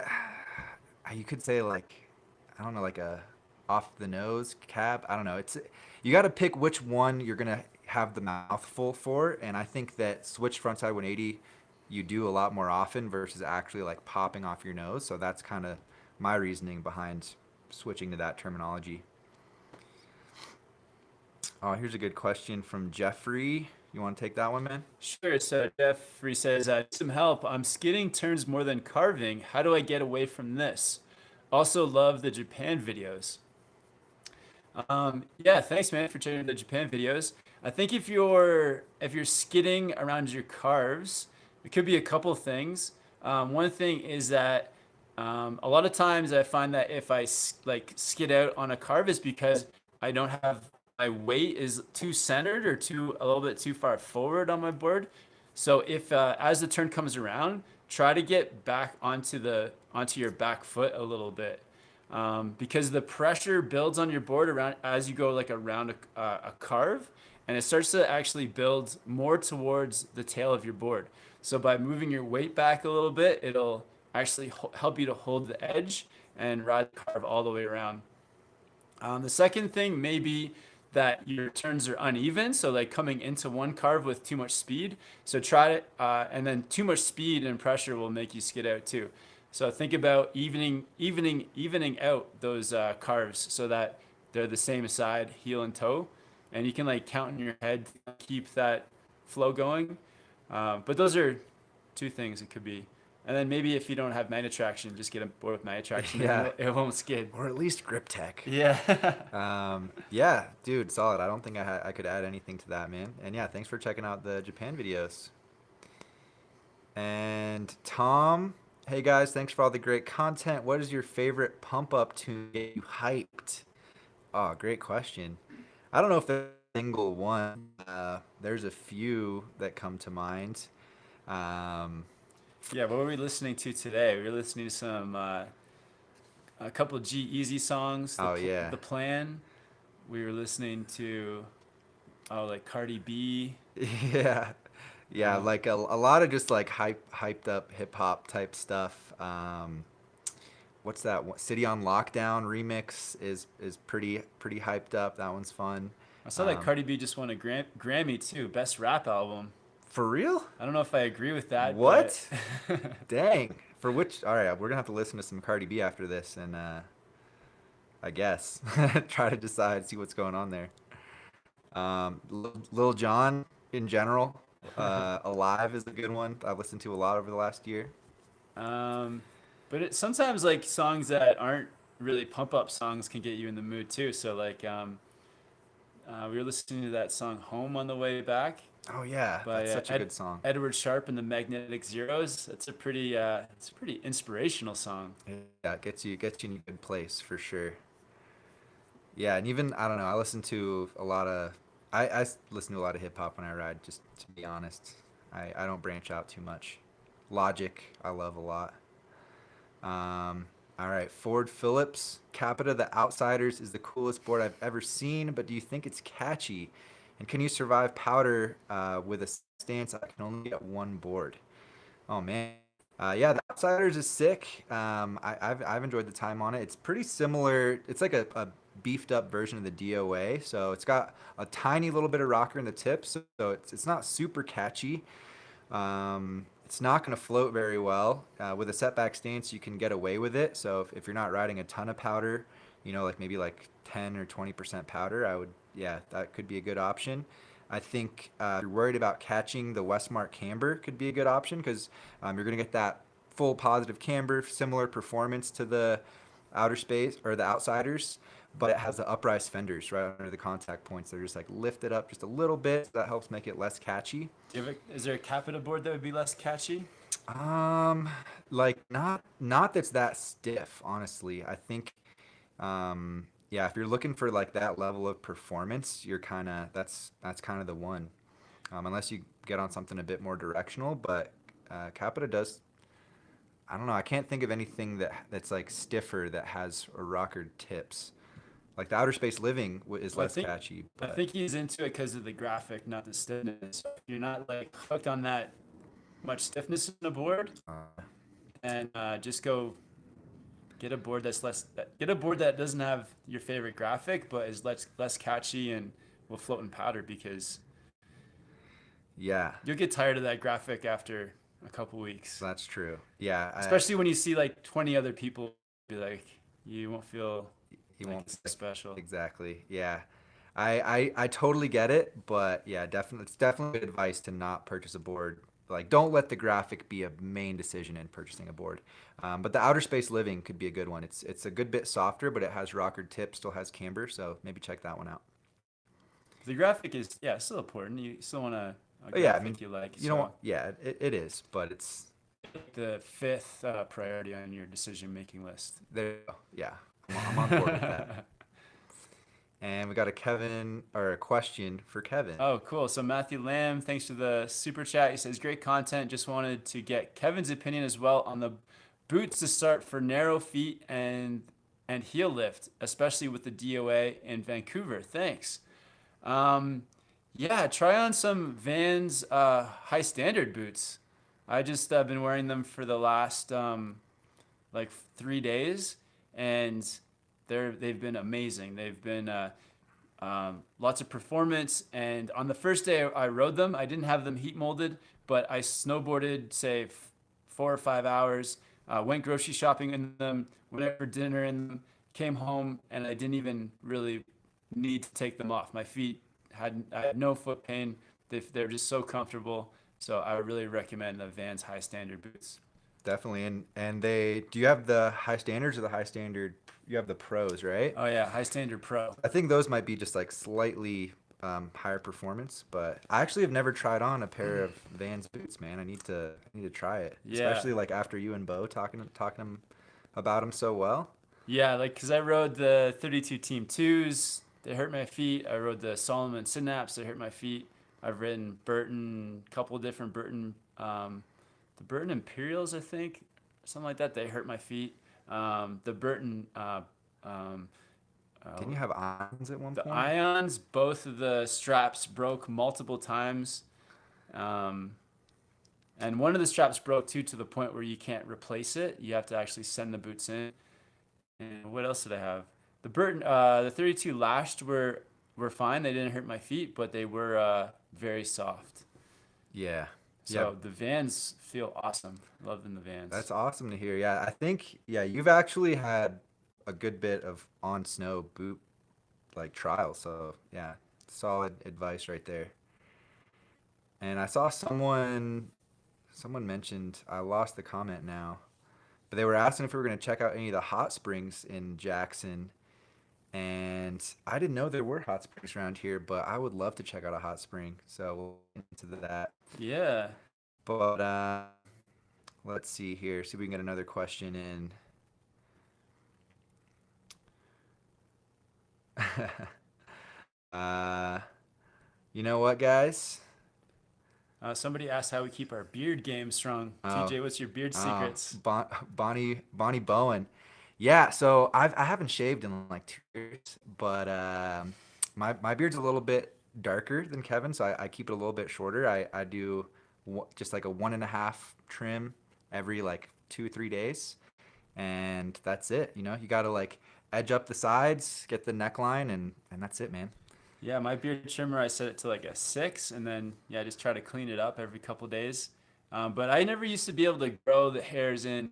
you could say like, I don't know, like a off the nose cab. I don't know. You got to pick which one you're gonna have the mouthful for, and I think that switch frontside 180 you do a lot more often versus actually like popping off your nose. So that's kind of my reasoning behind switching to that terminology. Oh, here's a good question from Jeffrey. You want to take that one, man? Sure. So Jeffrey says, some help. I'm skidding turns more than carving. How do I get away from this? Also love the Japan videos. Yeah, thanks, man, for checking the Japan videos. I think if you're skidding around your carves, it could be a couple things. One thing is that a lot of times I find that if I like skid out on a carve is because I don't have my weight is too centered or a little bit too far forward on my board. So if as the turn comes around, try to get back onto your back foot a little bit. Because the pressure builds on your board around as you go like around a carve, and it starts to actually build more towards the tail of your board. So by moving your weight back a little bit, it'll actually help you to hold the edge and ride the carve all the way around. The second thing may be that your turns are uneven, so like coming into one carve with too much speed. So try it, and then too much speed and pressure will make you skid out too. So think about evening out those carves so that they're the same side, heel and toe, and you can like count in your head to keep that flow going. But those are two things it could be. And then maybe if you don't have magnet traction, just get a board with magnet traction. Yeah. It won't skid. Or at least grip tech. Yeah. Yeah, dude, solid. I don't think I could add anything to that, man. And yeah, thanks for checking out the Japan videos. And Tom, hey guys, thanks for all the great content. What is your favorite pump up to get you hyped? Oh, great question. I don't know if there's a single one. There's a few that come to mind. Yeah, what were we listening to today? We were listening to some a couple of G-Eazy songs. Oh yeah, The Plan. We were listening to like Cardi B. yeah, yeah. Uh, Like a lot of just like hyped up hip hop type stuff. What's that one? City on Lockdown remix is pretty hyped up. That one's fun. I saw that Um, Cardi B just won a Grammy too, best rap album. for real? I don't know if I agree with that, but What? Dang. For which? All right, we're gonna have to listen to some Cardi B after this, and I guess try to decide, see what's going on there. Lil Jon in general, Alive is a good one. I listened to a lot over the last year. um, but sometimes like songs that aren't really pump up songs can get you in the mood too. So like we were listening to that song "Home" on the way back Oh yeah, by that's such a good song. Edward Sharpe and the Magnetic Zeros. That's it's a pretty inspirational song. Yeah, it gets you in a good place for sure. Yeah, and even I don't know. I listen to a lot of listen to a lot of hip hop when I ride. Just to be honest, I don't branch out too much. Logic, I love a lot. All right, Ford Phillips, Capita the Outsiders is the coolest board I've ever seen, but do you think it's catchy? And can you survive powder with a stance? I can only get one board. Oh man. Yeah, the Outsiders is sick. I've enjoyed the time on it. It's pretty similar. It's like a beefed up version of the DOA. So it's got a tiny little bit of rocker in the tip. So it's not super catchy. It's not going to float very well. With a setback stance, you can get away with it. So if you're not riding a ton of powder, like maybe like 10 or 20% powder, yeah, that could be a good option. I think if you're worried about catching the Westmark camber could be a good option because you're going to get that full positive camber, similar performance to the outer space or the outsiders, but it has the uprise fenders right under the contact points. They're just like lifted up just a little bit. So that helps make it less catchy. Is there a Capita board that would be less catchy? Um, like not that's that stiff, honestly. I think yeah, if you're looking for like that level of performance, you're kind of that's kind of the one. Unless you get on something a bit more directional, but Capita does. I don't know. I can't think of anything that's like stiffer that has a rocker tips. Like the outer space living is Well, less catchy, I but think he's into it because of the graphic, not the stiffness. If you're not like hooked on that much stiffness in a board, uh, and just go get a board that's get a board that doesn't have your favorite graphic, but is less catchy and will float in powder because yeah, you'll get tired of that graphic after a couple weeks. that's true. Yeah, Especially when you see like 20 other people be like, you won't feel he like won't it's special. exactly. Yeah, I totally get it, but yeah, definitely it's definitely good advice to not purchase a board. Like, don't let the graphic be a main decision in purchasing a board. But the outer space living could be a good one. It's a good bit softer, but it has rocker tip, still has camber, so maybe check that one out. The graphic is still important. You still want a But yeah, I mean, graphic you like. you don't want, yeah, it is, but it's The fifth priority on your decision making list. there. You go. Yeah, I'm on board with that. And we got a Kevin or a question for Kevin. Oh, cool. So Matthew Lamb, thanks for the super chat. He says, great content. Just wanted to get Kevin's opinion as well on the boots to start for narrow feet and heel lift, especially with the DOA in Vancouver. Thanks. Yeah, try on some Vans high standard boots. I just been wearing them for the last like 3 days, and they've been amazing. They've been lots of performance. And on the first day I rode them, I didn't have them heat molded, but I snowboarded, say, 4 or 5 hours, went grocery shopping in them, went out for dinner in them, came home, and I didn't even really need to take them off. My feet I had no foot pain. They're just so comfortable. So I would really recommend the Vans high standard boots. Definitely, and they do you have the high standards or the high standard? You have the pros, right? Oh yeah, high standard pro. I think those might be just like slightly higher performance, but I actually have never tried on a pair of Vans boots, man. I need to try it, Yeah. especially like after you and Bo talking about them so well. Yeah, like because I rode the 32 Team 2s. They hurt my feet. I rode the Solomon Synapse. They hurt my feet. I've ridden Burton, a couple of different Burton the Burton Imperials, I think, something like that. They hurt my feet. The Burton, Didn't you have irons at one the point? Ions, both of the straps broke multiple times. And one of the straps broke too, to the point where you can't replace it. You have to actually send the boots in. And what else did I have? The Burton, the 32 lashed were fine. They didn't hurt my feet, but they were very soft. Yeah. So the Vans feel awesome. Loving the Vans. That's awesome to hear. Yeah, I think you've actually had a good bit of on snow boot like trials. So yeah, solid advice right there. And I saw someone mentioned, I lost the comment now, but they were asking if we were going to check out any of the hot springs in Jackson. And I didn't know there were hot springs around here, but I would love to check out a hot spring. So we'll get into that. Yeah. But let's see here. See if we can get another question in. You know what, guys? Somebody asked how we keep our beard game strong. TJ, what's your beard secrets? Bonnie Bowen. Yeah, so I haven't shaved in like 2 years, but my beard's a little bit darker than Kevin, so I keep it a little bit shorter. I do just like a 1.5 trim every like 2-3 days, and that's it. You know, you gotta like edge up the sides, get the neckline, and that's it, man. Yeah, my beard trimmer, I set it to like a 6, and then I just try to clean it up every couple days. But I never used to be able to grow the hairs in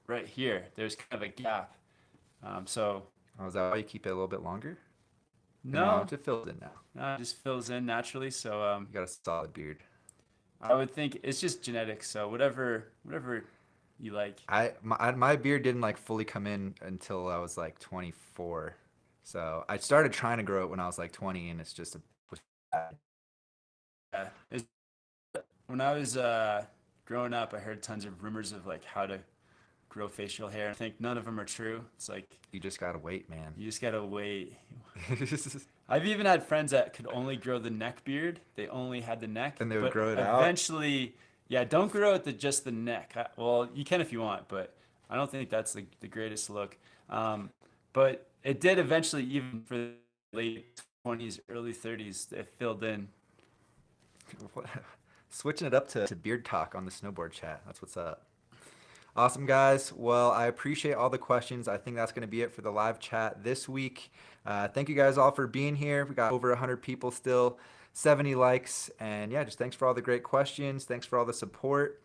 right here. There's kind of a gap. So Is that why you keep it a little bit longer? no, It fills in now. no, it just fills in naturally. So You got a solid beard. I would think it's just genetics. So whatever you like. My beard didn't like fully come in until I was like 24. So I started trying to grow it when I was like 20, and it's just Yeah. When I was growing up, I heard tons of rumors of like how to grow facial hair. I think none of them are true. It's like you just gotta wait, man. you just gotta wait. I've even had friends that could only grow the neck beard. They only had the neck, And they would but grow it out? eventually, yeah, don't grow it to just the neck. Well, you can if you want, but I don't think that's the greatest look. But it did eventually, even for the late 20s, early 30s, it filled in. Switching it up to beard talk on the snowboard chat. That's what's up. Awesome, guys. Well, I appreciate all the questions. I think that's going to be it for the live chat this week. Thank you guys all for being here. We got over 100 people still, 70 likes. And yeah, just thanks for all the great questions. Thanks for all the support.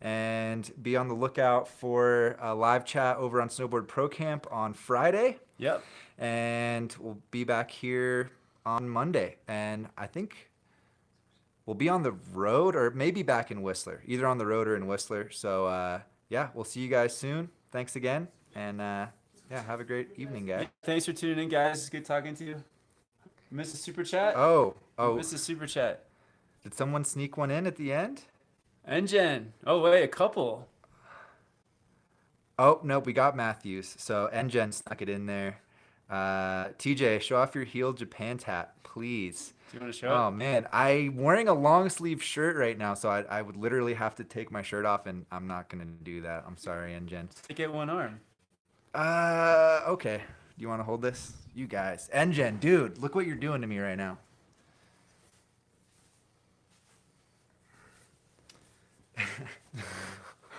And be on the lookout for a live chat over on Snowboardprocamp on Friday. Yep. And we'll be back here on Monday. And I think we'll be on the road or maybe back in Whistler, either on the road or in Whistler. So yeah, we'll see you guys soon. Thanks again. And yeah, have a great evening, guys. Thanks for tuning in, guys. It's good talking to you. Miss a super chat? Oh, Miss a super chat. did someone sneak one in at the end? NGen. Oh, wait, a couple. Oh, nope, we got Matthews. So NGen snuck it in there. TJ, show off your heel Japan tat, please. Do you want to show Oh it? man, I'm wearing a long sleeve shirt right now, so I would literally have to take my shirt off, and I'm not gonna do that. I'm sorry, NGen. To get one arm. Okay. Do you want to hold this? You guys. NGen, dude, look what you're doing to me right now.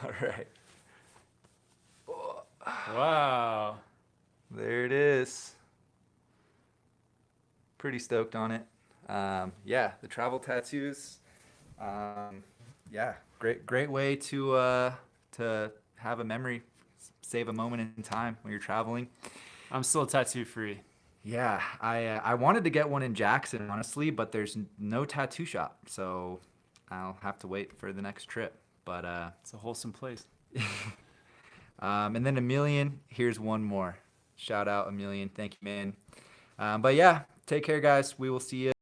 All right. Wow. There it is. Pretty stoked on it. Yeah, the travel tattoos. Yeah, great way to have a memory, save a moment in time when you're traveling. I'm still tattoo free. Yeah, I wanted to get one in Jackson, honestly, but there's no tattoo shop, so I'll have to wait for the next trip. But It's a wholesome place. and then Emilian, here's one more. Shout out Emilian, thank you, man. But yeah, take care, guys. We will see you.